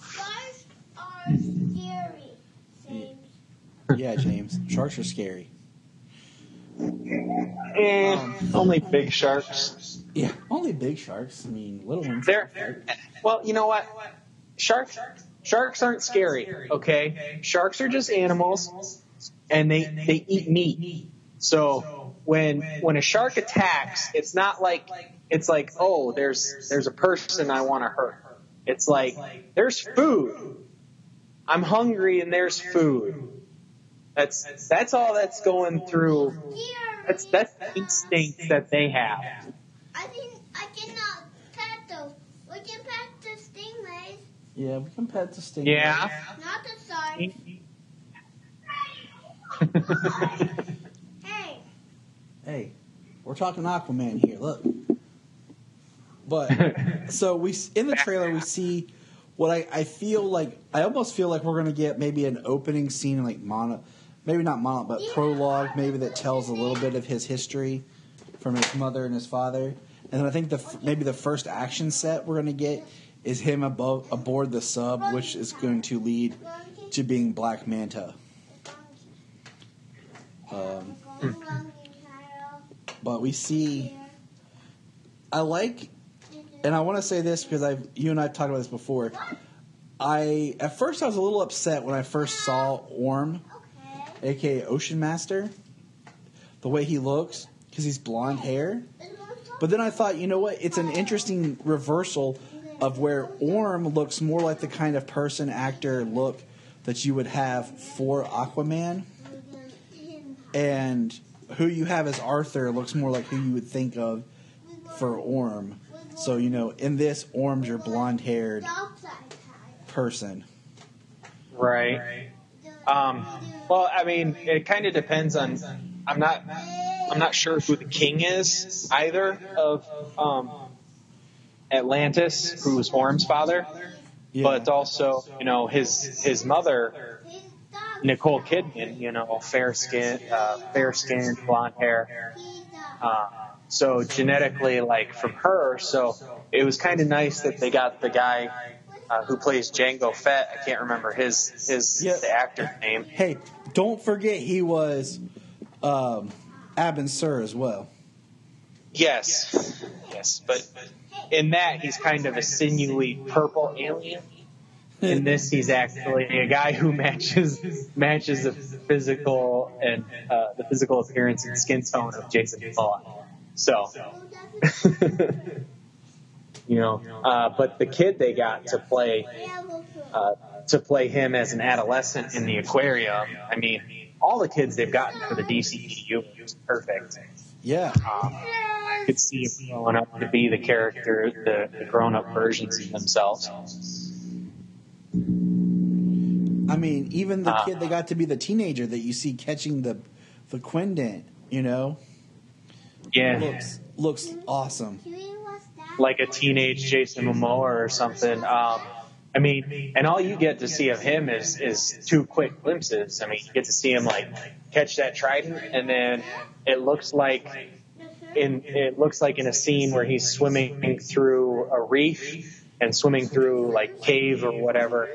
Sharks are scary, James. Yeah, James. Sharks are scary. Only big sharks. Yeah, only big sharks. I mean, little ones. Well, you know what? Sharks aren't scary, okay? Sharks are just animals, and they eat meat. So when a shark attacks, it's not like oh, there's a person I want to hurt. It's like there's food. I'm hungry and there's food. That's all that's going through. That's the instinct that they have. I cannot pet those. We can pet the stingrays. Yeah, we can pet the stingrays. Yeah. Not the sharks. Hey, we're talking Aquaman here. Look. But so in the trailer we see what I feel like. I almost feel like we're gonna get maybe an opening scene, like maybe not mono, but prologue, maybe that tells a little bit of his history from his mother and his father. And then I think maybe the first action set we're gonna get is him aboard the sub, which is going to lead to being Black Manta. But we see. I like. And I want to say this because you and I have talked about this before. At first I was a little upset when I first saw Orm, aka Ocean Master, the way he looks, because he's blonde hair. But then I thought, you know what? It's an interesting reversal of where Orm looks more like the kind of person, actor look that you would have for Aquaman, and who you have as Arthur looks more like who you would think of for Orm. So, in this, Orm's your blonde-haired person. Right. Well, I mean, it kind of depends on. I'm not sure who the king is either of Atlantis, who was Orm's father, but also his mother, Nicole Kidman. Fair skin, blonde hair. So genetically, from her, so it was kind of nice that they got the guy who plays Jango Fett. I can't remember the actor's name. Hey, don't forget he was Abin Sur as well. Yes, but in that he's kind of a sinewy purple alien. In this, he's actually a guy who matches the physical and the physical appearance and skin tone of Jason Momoa. So, but the kid they got to play him as an adolescent in the aquarium. I mean, all the kids they've gotten for the DCEU is perfect. Yeah. I could see him growing up to be the character, the grown-up versions of themselves. I mean, even the kid they got to be the teenager that you see catching the Quindent, Yeah. Looks awesome. Like a teenage Jason Momoa or something. I mean, and all you get to see of him is 2 quick glimpses. I mean, you get to see him catch that trident, and then it looks like in a scene where he's swimming through a reef and swimming through cave or whatever.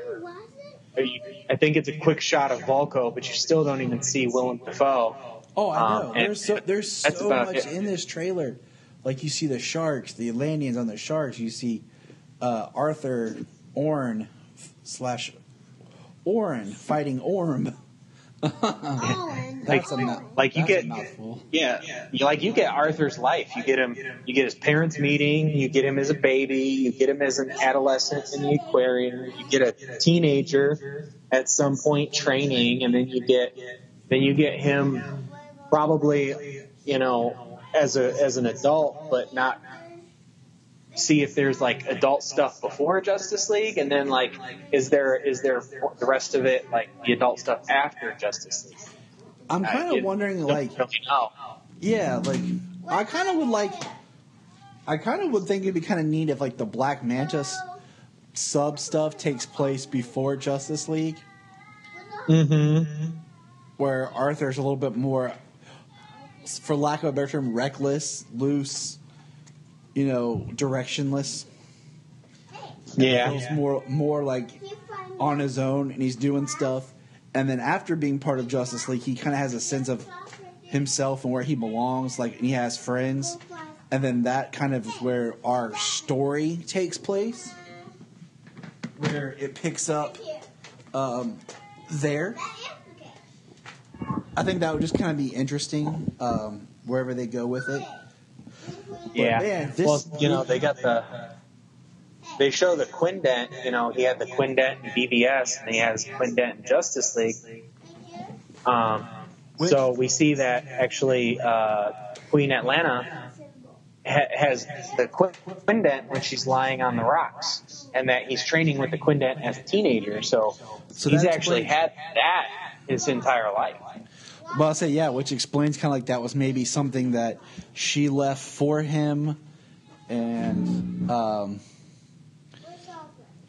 I think it's a quick shot of Volko, but you still don't even see Willem Dafoe. Oh, I know. There's so much it. in this trailer. Like you see the sharks, the Atlanteans on the sharks. You see Arthur Orn fighting Orm. That's a mouthful. You get Arthur's life. You get his parents meeting. You get him as a baby. You get him as an adolescent in the aquarium. You get a teenager at some point training, and then you get him probably as an adult, but not. See if there's adult stuff before Justice League, and then is there the rest of it the adult stuff after Justice League? I'm kind of wondering really know. Yeah, I kind of would think it'd be kind of neat if the Black Manta sub stuff takes place before Justice League. Mm-hmm. Where Arthur's a little bit more, for lack of a better term, reckless, loose, directionless. Yeah. He's more on his own, and he's doing stuff. And then after being part of Justice League, he kind of has a sense of himself and where he belongs, and he has friends. And then that kind of is where our story takes place, where it picks up there. I think that would just kind of be interesting, wherever they go with it. Yeah. Man, they show the Quindent. He had the Quindent in BVS, and he has Quindent in Justice League. So we see that actually Queen Atlanta has the Quindent when she's lying on the rocks, and that he's training with the Quindent as a teenager. So he's actually had that his entire life. Well, I'll say, yeah, which explains kind of that was maybe something that she left for him, and,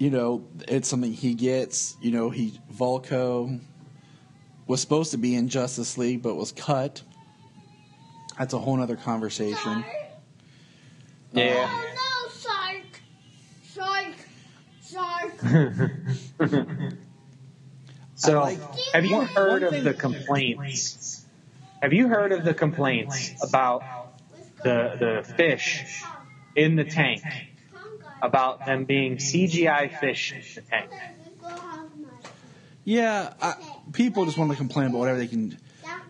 it's something he gets. Volko was supposed to be in Justice League, but was cut. That's a whole other conversation. Yeah. Oh no, shark. So, have you heard of the complaints? Have you heard of the complaints about the fish in the tank? About them being CGI fish in the tank? Yeah, people just want to complain about whatever they can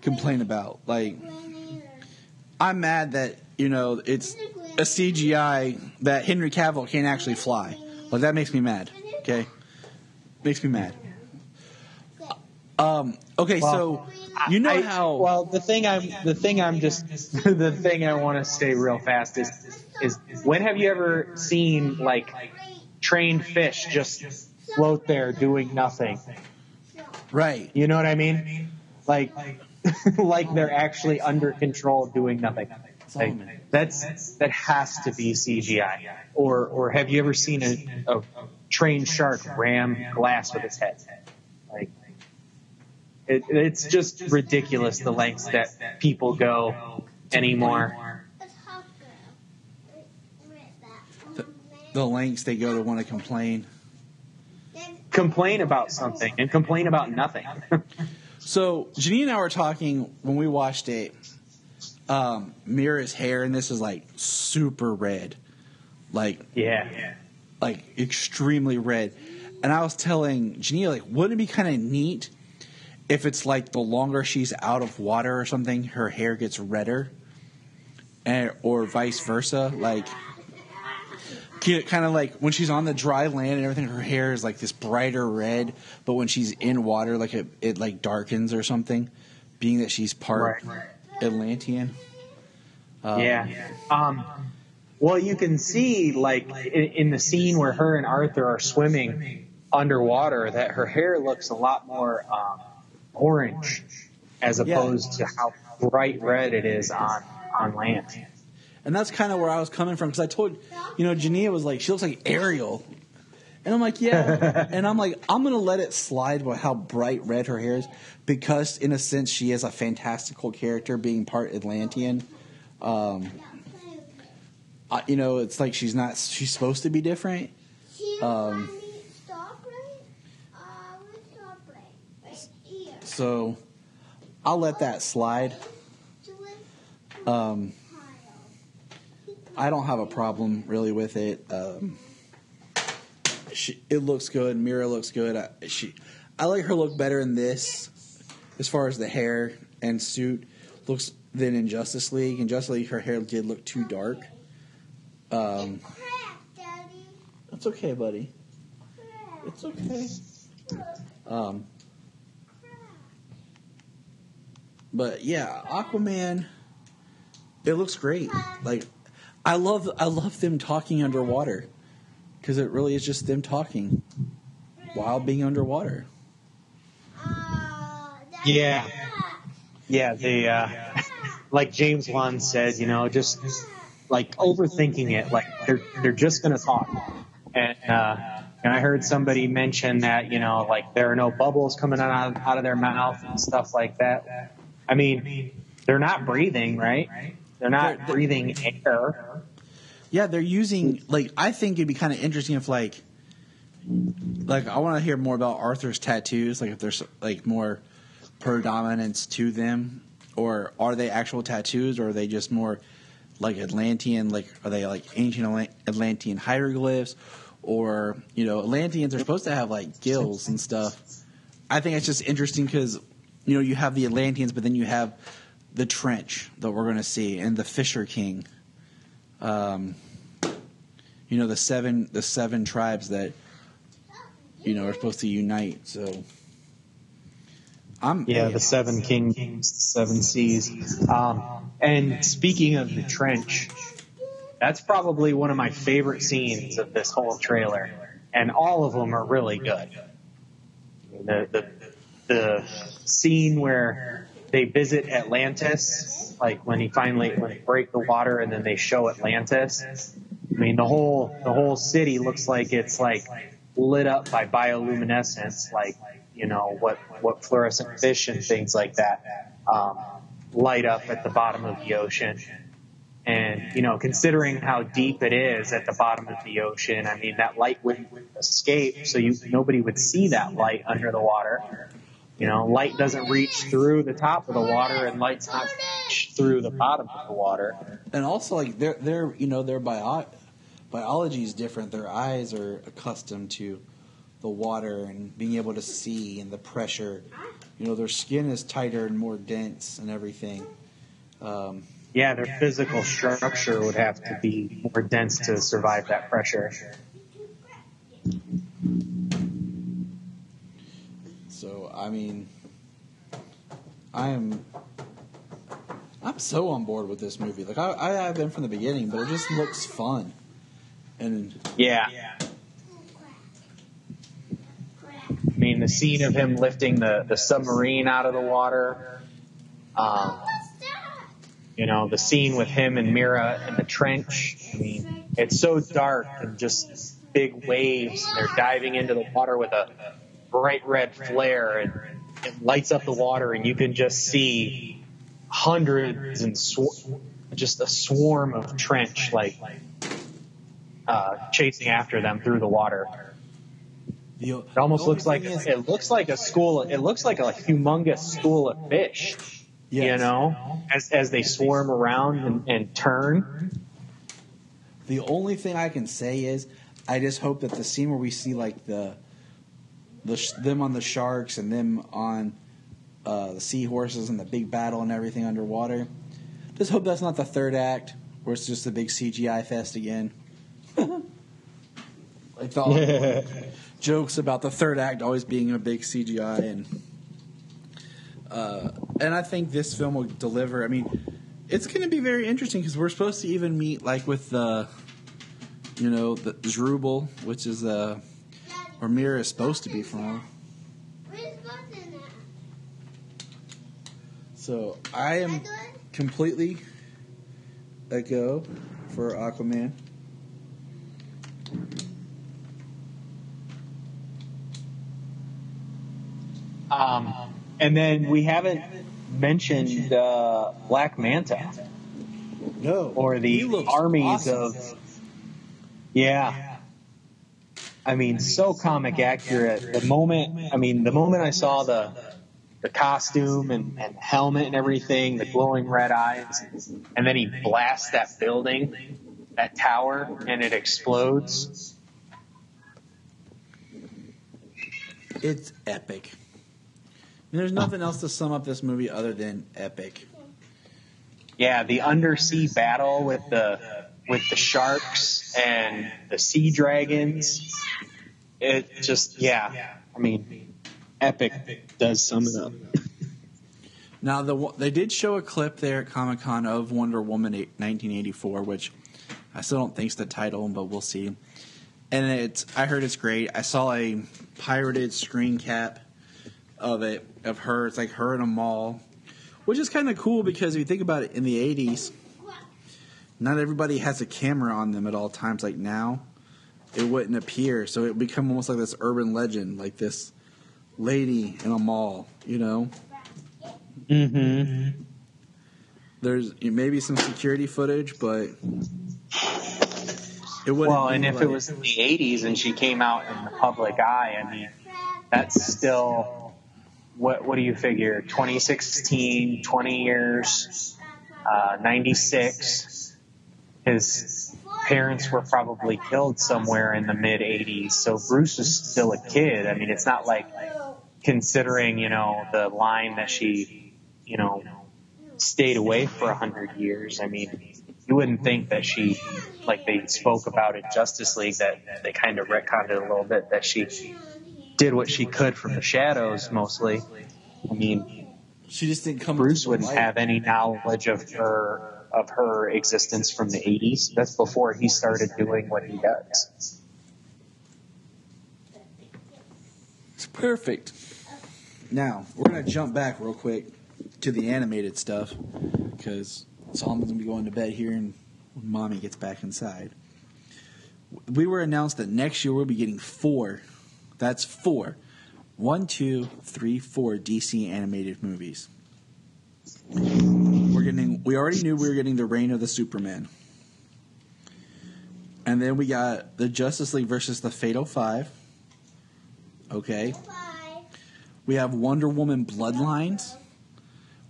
complain about. I'm mad that, it's a CGI that Henry Cavill can't actually fly. That makes me mad, okay? Makes me mad. Okay, well, so how? Well, the thing I want to say real fast is when have you ever seen trained fish just float there doing nothing? Right. You know what I mean? Like they're actually under control doing nothing. That has to be CGI. Or have you ever seen a trained shark ram glass with its head? It's just ridiculous the lengths that people go anymore. The lengths they go to want to complain. Complain about something and complain about nothing. So Janine and I were talking when we watched it. Mira's hair in this is super red, yeah, extremely red. And I was telling Janine, like, wouldn't it be kind of neat if it's like the longer she's out of water or something, her hair gets redder, or vice versa, like kind of like when she's on the dry land and everything, her hair is like this brighter red, but when she's in water, like it like darkens or something, being that she's part Atlantean. Well, you can see like in the scene where her and Arthur are swimming underwater that her hair looks a lot more orange as opposed to how bright red it is on land. And that's kind of where I was coming from, because I told, Jania was like, she looks like Ariel. And I'm like, yeah. And I'm like, I'm going to let it slide by how bright red her hair is, because in a sense she is a fantastical character being part Atlantean. It's like she's supposed to be different. So I'll let that slide. I don't have a problem really with it. It looks good. Mira looks good. I like her look better in this, as far as the hair and suit looks, than in Justice League. In Justice League, her hair did look too dark. It's okay, buddy. It's okay. But yeah, Aquaman, it looks great. Like, I love them talking underwater, because it really is just them talking while being underwater. Yeah. They like James Wan said, just like overthinking it. Like they're just gonna talk. And I heard somebody mention that like there are no bubbles coming out of their mouth and stuff like that. I mean, they're not breathing, right? They're not breathing air. Yeah, they're using, like, I think it'd be kind of interesting if, like I want to hear more about Arthur's tattoos, like if there's, like, more predominance to them, or are they actual tattoos, or are they just more, like, Atlantean, like, are they, like, ancient Atlantean hieroglyphs, or, Atlanteans are supposed to have, like, gills and stuff. I think it's just interesting because, you have the Atlanteans, but then you have the trench that we're going to see, and the Fisher King. The seven tribes that are supposed to unite. So the seven kings, seven seas. And speaking of the trench, that's probably one of my favorite scenes of this whole trailer, and all of them are really good. The scene where they visit Atlantis, like when they break the water and then they show Atlantis. I mean, the whole city looks like it's like lit up by bioluminescence, like what fluorescent fish and things like that light up at the bottom of the ocean. And considering how deep it is at the bottom of the ocean, I mean, that light wouldn't escape, so nobody would see that light under the water. Light doesn't reach through the top of the water, and light's not reach through the bottom of the water. And also, like, their biology is different. Their eyes are accustomed to the water and being able to see and the pressure. Their skin is tighter and more dense and everything. Their physical structure would have to be more dense to survive that pressure. So, I mean, I'm so on board with this movie. Like, I have been from the beginning, but it just looks fun. And I mean, the scene of him lifting the submarine out of the water, the scene with him and Mira in the trench. I mean, it's so dark and just big waves. And they're diving into the water with a bright red flare, and it lights up the water, and you can just see hundreds and just a swarm of trench chasing after them through the water. It almost looks like it looks like a humongous school of fish. Yes. As they swarm around and turn. The only thing I can say is I just hope that the scene where we see like the them on the sharks and them on the seahorses and the big battle and everything underwater. Just hope that's not the third act where it's just a big CGI fest again. Like the jokes about the third act always being a big CGI, and I think this film will deliver. I mean, it's going to be very interesting because we're supposed to even meet like with the Drubal, which is where Mira is supposed to be from. So I am completely a go for Aquaman. And then we haven't mentioned Black Manta. No. Or the armies awesome. of... Yeah. I mean, so comic accurate. The moment I saw the costume and helmet and everything, the glowing red eyes, and then he blasts that building, that tower, and it explodes. It's epic. And there's nothing else to sum up this movie other than epic. Yeah, the undersea battle with the sharks and the sea dragons. It just, I mean, epic does sum it up. Now, they did show a clip there at Comic-Con of Wonder Woman 1984, which I still don't think is the title, but we'll see. And I heard it's great. I saw a pirated screen cap of her. It's like her in a mall, which is kind of cool because if you think about it, in the 80s, not everybody has a camera on them at all times. Like now, it wouldn't appear. So it would become almost like this urban legend, like this lady in a mall, Mm-hmm. There's maybe some security footage, but it wouldn't. Well, and if it was in the 80s and she came out in the public eye, I mean, that's still, what do you figure, 2016, 20 years, 96, his parents were probably killed somewhere in the mid-80s, so Bruce is still a kid. I mean, it's not like, considering, the line that she, stayed away for 100 years. I mean, you wouldn't think that she, like they spoke about in Justice League, that they kind of retconned it a little bit, that she did what she could from the shadows mostly. I mean, she just didn't come. Bruce wouldn't have any knowledge of her existence from the 80s. That's before he started doing what he does. It's perfect. Now, we're going to jump back real quick to the animated stuff because Solomon's going to be going to bed here and when Mommy gets back inside. We were announced that next year we'll be getting 4. That's 4. 1, 2, 3, 4 DC animated movies. We already knew we were getting The Reign of the Superman. And then we got the Justice League versus the Fatal 5. Okay. We have Wonder Woman Bloodlines.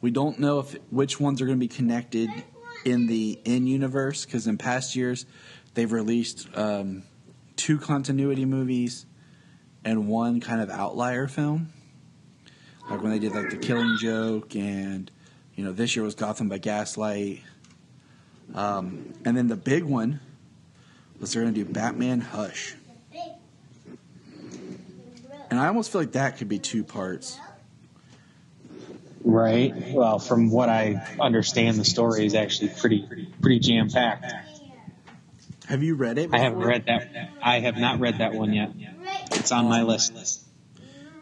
We don't know which ones are going to be connected in the in-universe, because in past years they've released 2 continuity movies and 1 kind of outlier film. Like when they did like The Killing Joke, and this year was Gotham by Gaslight. And then the big one was they're going to do Batman Hush. And I almost feel like that could be 2 parts. Right. Well, from what I understand, the story is actually pretty jam-packed. Have you read it before? I haven't read that. I have not read that one yet. It's on my list.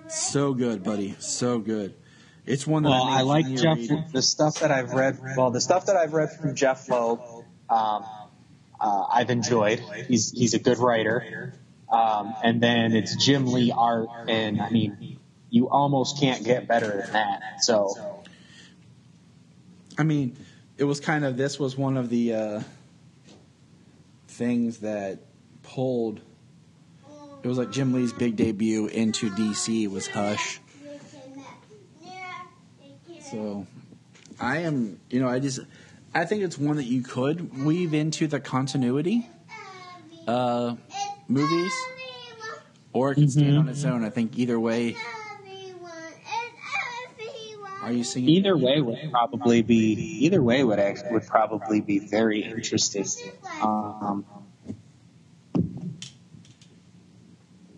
So good, buddy. So good. It's one that I like Jeff. The stuff that I've read. Well, the stuff that I've read from Jeff Loeb, I've enjoyed. He's a good writer. And then it's Jim Lee art, and I mean, you almost can't get better than that. So, I mean, it was kind of, this was one of the things that pulled. It was like Jim Lee's big debut into DC was Hush. So, I am, I think it's one that you could weave into the continuity movies, or it can stand on its own. I think either way. Everyone, Are you singing? Either way would probably be very interesting.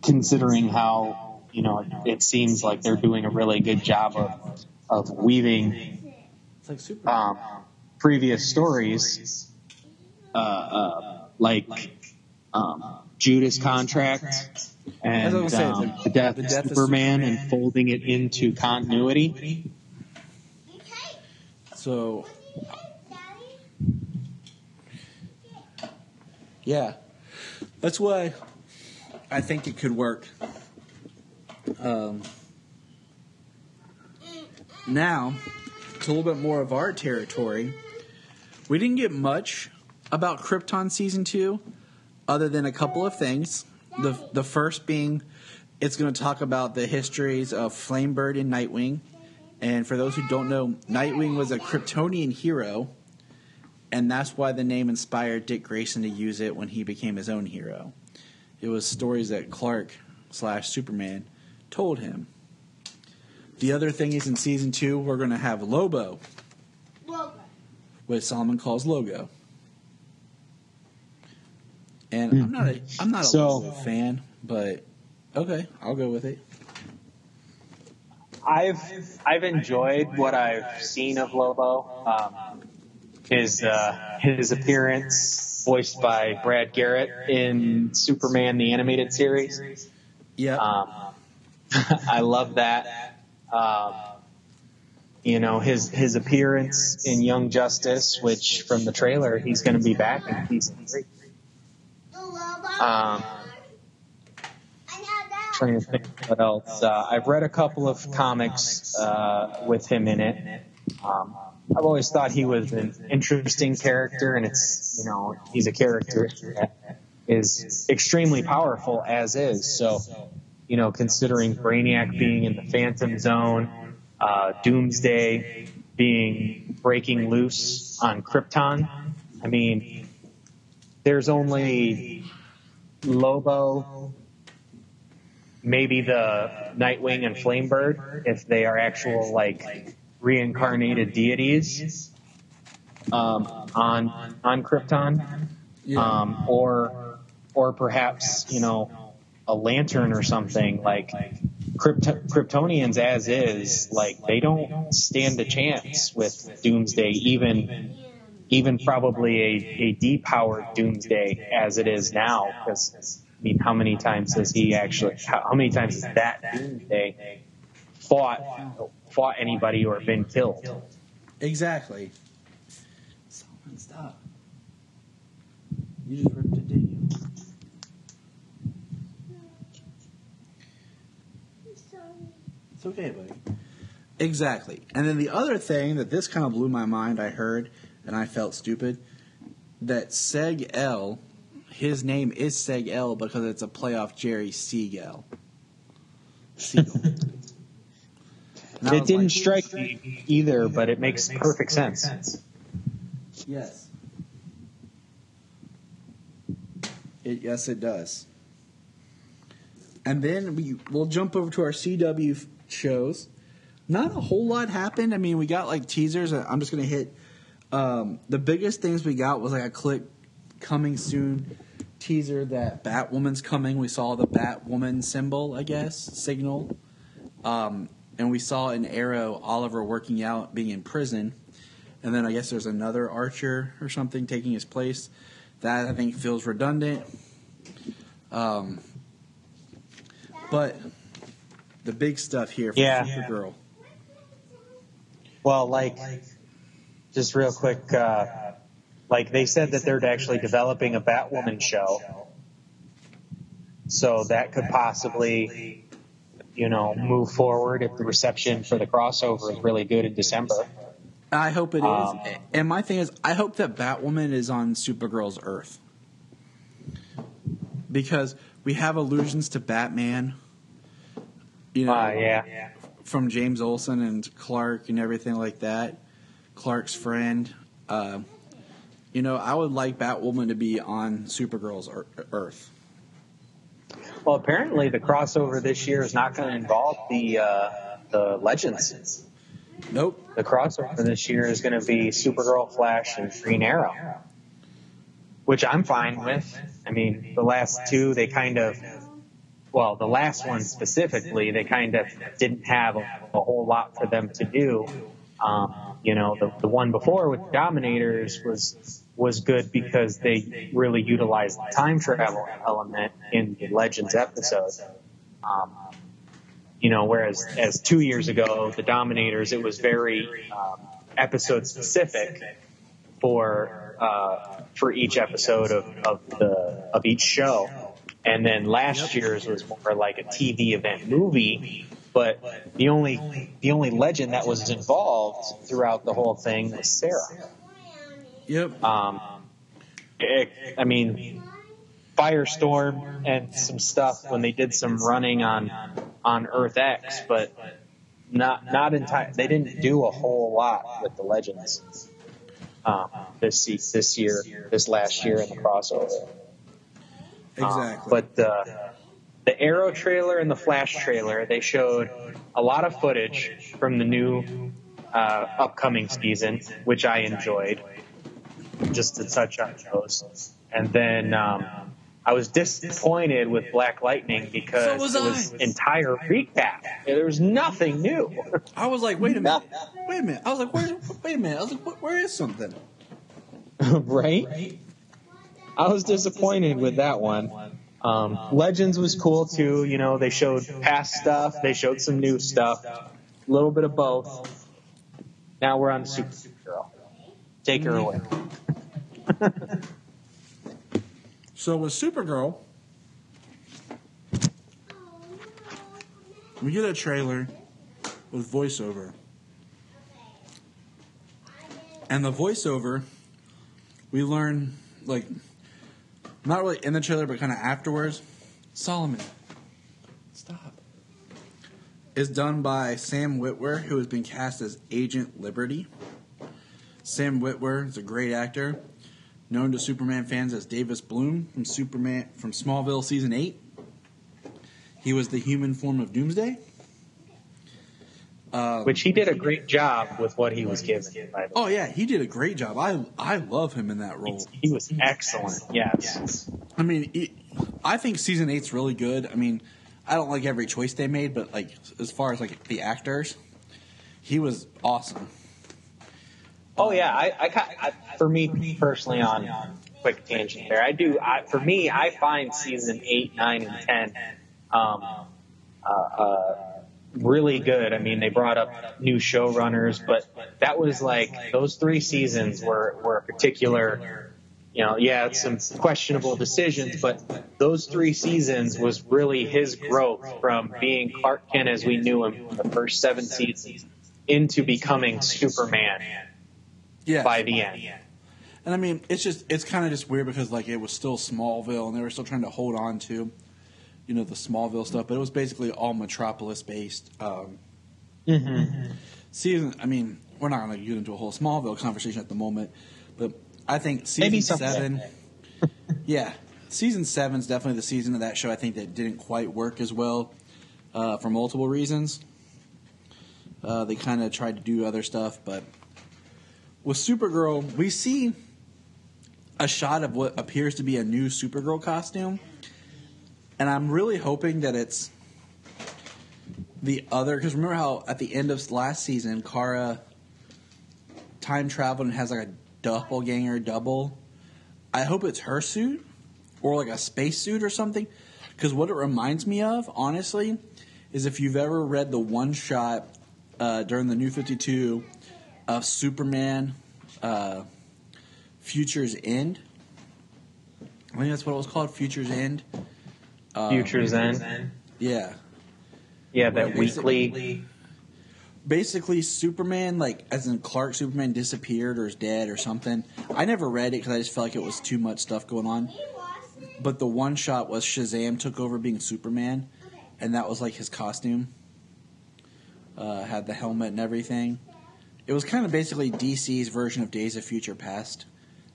Considering how it seems like they're doing a really good job of weaving It's like super. previous stories, like Judas Contract and As I was saying, the Death of Superman, and folding it into continuity. So, yeah, that's why I think it could work. Now, it's a little bit more of our territory. We didn't get much about Krypton Season 2, other than a couple of things. The first being, it's going to talk about the histories of Flamebird and Nightwing. And for those who don't know, Nightwing was a Kryptonian hero, and that's why the name inspired Dick Grayson to use it when he became his own hero. It was stories that Clark/Superman told him. The other thing is, in Season 2, we're going to have Lobo, what Solomon calls Logo. And I'm not a Lobo fan, but okay, I'll go with it. I've enjoyed what I've seen of Lobo. His appearance, voiced by Brad Garrett in Superman the Animated Series. Yeah. I love that. His appearance in Young Justice, which from the trailer he's going to be back in season 3. Trying to think what else. I've read a couple of comics with him in it. I've always thought he was an interesting character, and he's a character that is extremely powerful as is. So, considering Brainiac being in the Phantom Zone, Doomsday breaking loose on Krypton, I mean, there's only Lobo, maybe the Nightwing and Flamebird, if they are actual reincarnated deities on Krypton, or perhaps a Lantern or something. Like Kryptonians as is, they don't stand a chance with Doomsday, even probably a depowered Doomsday as it is now, because how many times has that Doomsday fought anybody or been killed? Exactly. Solomon, stop. You just ripped it, didn't you? It's okay, buddy. Exactly. And then the other thing that this kind of blew my mind, I heard, and I felt stupid, that Seg-El, his name is Seg-El because it's a play off Jerry Siegel. It didn't strike me either, but it makes perfect sense. Yes. Yes, it does. And then we'll jump over to our CW shows. Not a whole lot happened. I mean, we got teasers. I'm just going to hit. The biggest things we got was a click coming soon teaser that Batwoman's coming. We saw the Batwoman symbol, I guess, signal. And we saw an Arrow, Oliver working out, being in prison. And then I guess there's another Archer or something taking his place. That, I think, feels redundant. But the big stuff here for Supergirl. Well, just real quick, they said that they're actually developing a Batwoman show. So that could possibly, move forward if the reception for the crossover is really good in December. I hope it is. And my thing is, I hope that Batwoman is on Supergirl's Earth. Because we have allusions to Batman, from James Olsen and Clark and everything like that. Clark's friend. I would like Batwoman to be on Supergirl's Earth. Well, apparently the crossover this year is not going to involve the Legends. Nope. The crossover this year is going to be Supergirl, Flash, and Green Arrow, which I'm fine with. I mean, the last two, they kind of, well, the last one specifically, they kind of didn't have a whole lot for them to do. You know, the one before with Dominators was good because they really utilized the time travel element in the Legends episode. You know, whereas as 2 years ago, the Dominators, it was very episode specific for each episode of each show. And then last year's was more like a TV event movie, but the only legend that was involved throughout the whole thing was Sarah. Yep. I mean, Firestorm and some stuff when they did some running on Earth X, but not entire. They didn't do a whole lot with the Legends this last year in the crossover. Exactly. But the Arrow trailer and the Flash trailer, they showed a lot of footage from the new upcoming season, which I enjoyed. Just to touch on those. And then I was disappointed with Black Lightning because it was entire recap. There was nothing new. I was like, wait a minute. I was like, wait a minute. I was like, where is something? Right? I was disappointed with that one. Legends was cool too. You know, they showed past stuff. They showed some new stuff. A little bit of both. Now we're on Supergirl. Take her away. So with Supergirl, we get a trailer with voiceover. And the voiceover, we learn, like, not really in the trailer, but kind of afterwards, Solomon, stop, is done by Sam Witwer, who has been cast as Agent Liberty. Sam Witwer is a great actor, known to Superman fans as Davis Bloom from Smallville Season 8. He was the human form of Doomsday. Which he did a great job with what he was given, by the way. Oh, yeah, he did a great job. I love him in that role. He was excellent, yes. I mean, I think Season 8's really good. I mean, I don't like every choice they made, but, like, as far as, like, the actors, he was awesome. Oh yeah, I for me personally, on quick tangent there, for me, I find season 8, 9, and 10 really good. I mean, they brought up new showrunners, but that was like those 3 seasons were a particular, you know, it's some questionable decisions, but those 3 seasons was really his growth from being Clark Kent as we knew him the first 7 seasons into becoming Superman. Yeah. By the end. And I mean, it's kind of just weird because, like, it was still Smallville and they were still trying to hold on to, you know, the Smallville stuff, but it was basically all Metropolis based. Season, I mean, we're not going to get into a whole Smallville conversation at the moment, but I think season 7, season 7 is definitely the season of that show I think that didn't quite work as well for multiple reasons. They kind of tried to do other stuff, but with Supergirl, we see a shot of what appears to be a new Supergirl costume. And I'm really hoping that it's the other... Because remember how at the end of last season, Kara time traveled and has like a doppelganger double? I hope it's her suit or like a space suit or something. Because what it reminds me of, honestly, is if you've ever read the one-shot during the New 52... of Superman Future's End. I think that's what it was called, Future's End. Future's End? Yeah. Yeah, that weekly... Basically, Superman, like, as in Clark, Superman disappeared or is dead or something. I never read it because I just felt like it was too much stuff going on. But the one shot was Shazam took over being Superman, and that was, like, his costume. Had the helmet and everything. It was kind of basically DC's version of Days of Future Past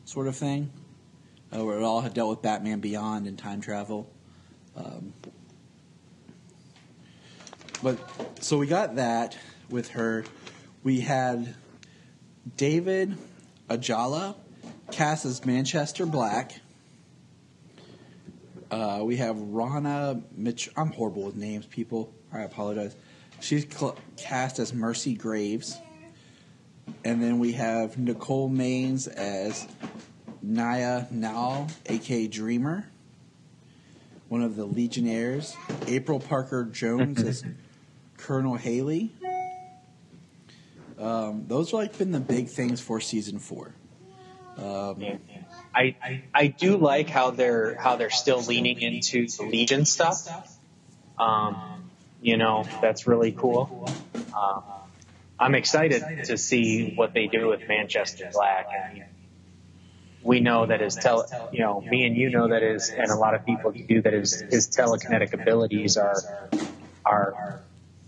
sort of thing, where it all had dealt with Batman Beyond and time travel. But so we got that with her. We had David Ajala cast as Manchester Black. We have Rana Mitch. I'm horrible with names, people. I apologize. She's cast as Mercy Graves. And then we have Nicole Maines as Naya Nal, a.k.a. Dreamer, one of the Legionnaires. April Parker Jones as Colonel Haley. Those have been the big things for season 4. I do like how they're still leaning into the Legion stuff. That's really cool. I'm excited to see what they do with Manchester Black. I mean, we know that me and you know that and a lot of people do that his telekinetic abilities are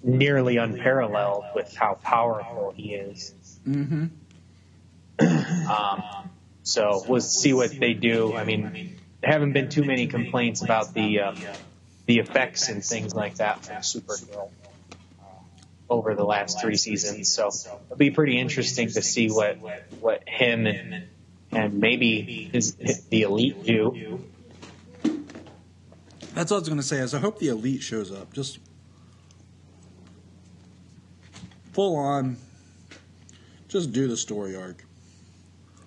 nearly unparalleled with how powerful he is. Mm-hmm. So we'll see what they do. I mean, there haven't been too many complaints about the effects and things like that from Supergirl over the last 3 seasons. So it'll be pretty interesting to see what him and maybe the Elite do. That's what I was going to say. Is I hope the Elite shows up. Just full on. Just do the story arc.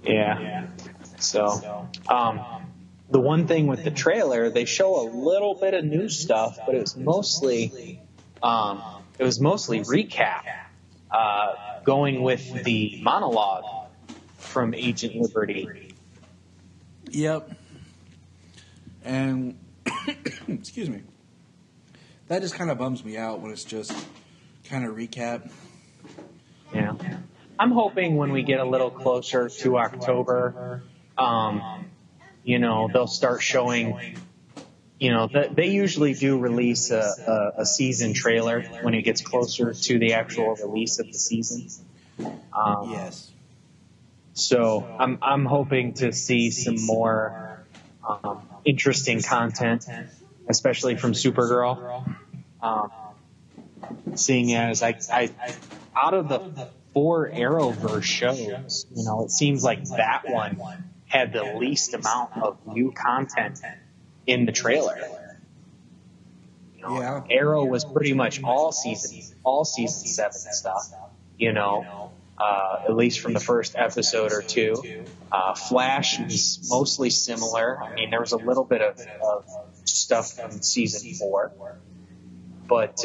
Yeah. So, the one thing with the trailer, they show a little bit of new stuff, but it was mostly recap, going with the monologue from Agent Liberty. Yep. And excuse me. That just kind of bums me out when it's just kind of recap. Yeah. I'm hoping when we get a little closer to October, they'll start showing, they usually do release a season trailer when it gets closer to the actual release of the season. Yes. So I'm hoping to see some more interesting content, especially from Supergirl. Seeing as I out of the 4 Arrowverse shows, it seems like that one had the least amount of new content in the trailer. Yeah. Arrow was pretty much all season 7 stuff, at least from the first episode or 2. Flash was mostly similar. I mean, there was a little bit of stuff from season 4, but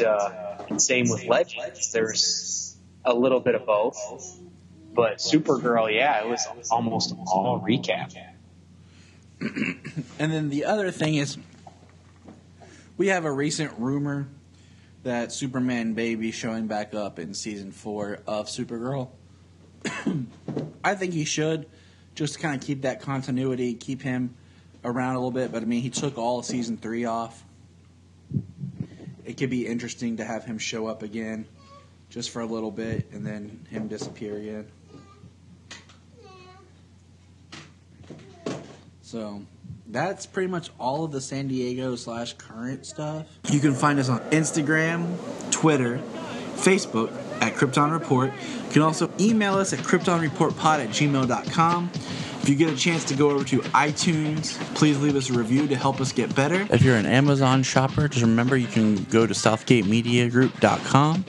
same with Legends. There's a little bit of both, but Supergirl, it was almost all recap. And then the other thing is, we have a recent rumor that Superman Baby showing back up in season 4 of Supergirl. I think he should, just to kind of keep that continuity, keep him around a little bit. But I mean, he took all of season 3 off. It could be interesting to have him show up again, just for a little bit, and then him disappear again. So that's pretty much all of the San Diego / current stuff. You can find us on Instagram, Twitter, Facebook at Krypton Report. You can also email us at kryptonreportpod@gmail.com. If you get a chance to go over to iTunes, please leave us a review to help us get better. If you're an Amazon shopper, just remember you can go to southgatemediagroup.com.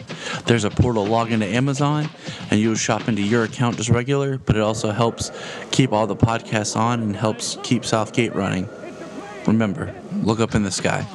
There's a portal login to Amazon, and you'll shop into your account just regular, but it also helps keep all the podcasts on and helps keep Southgate running. Remember, look up in the sky.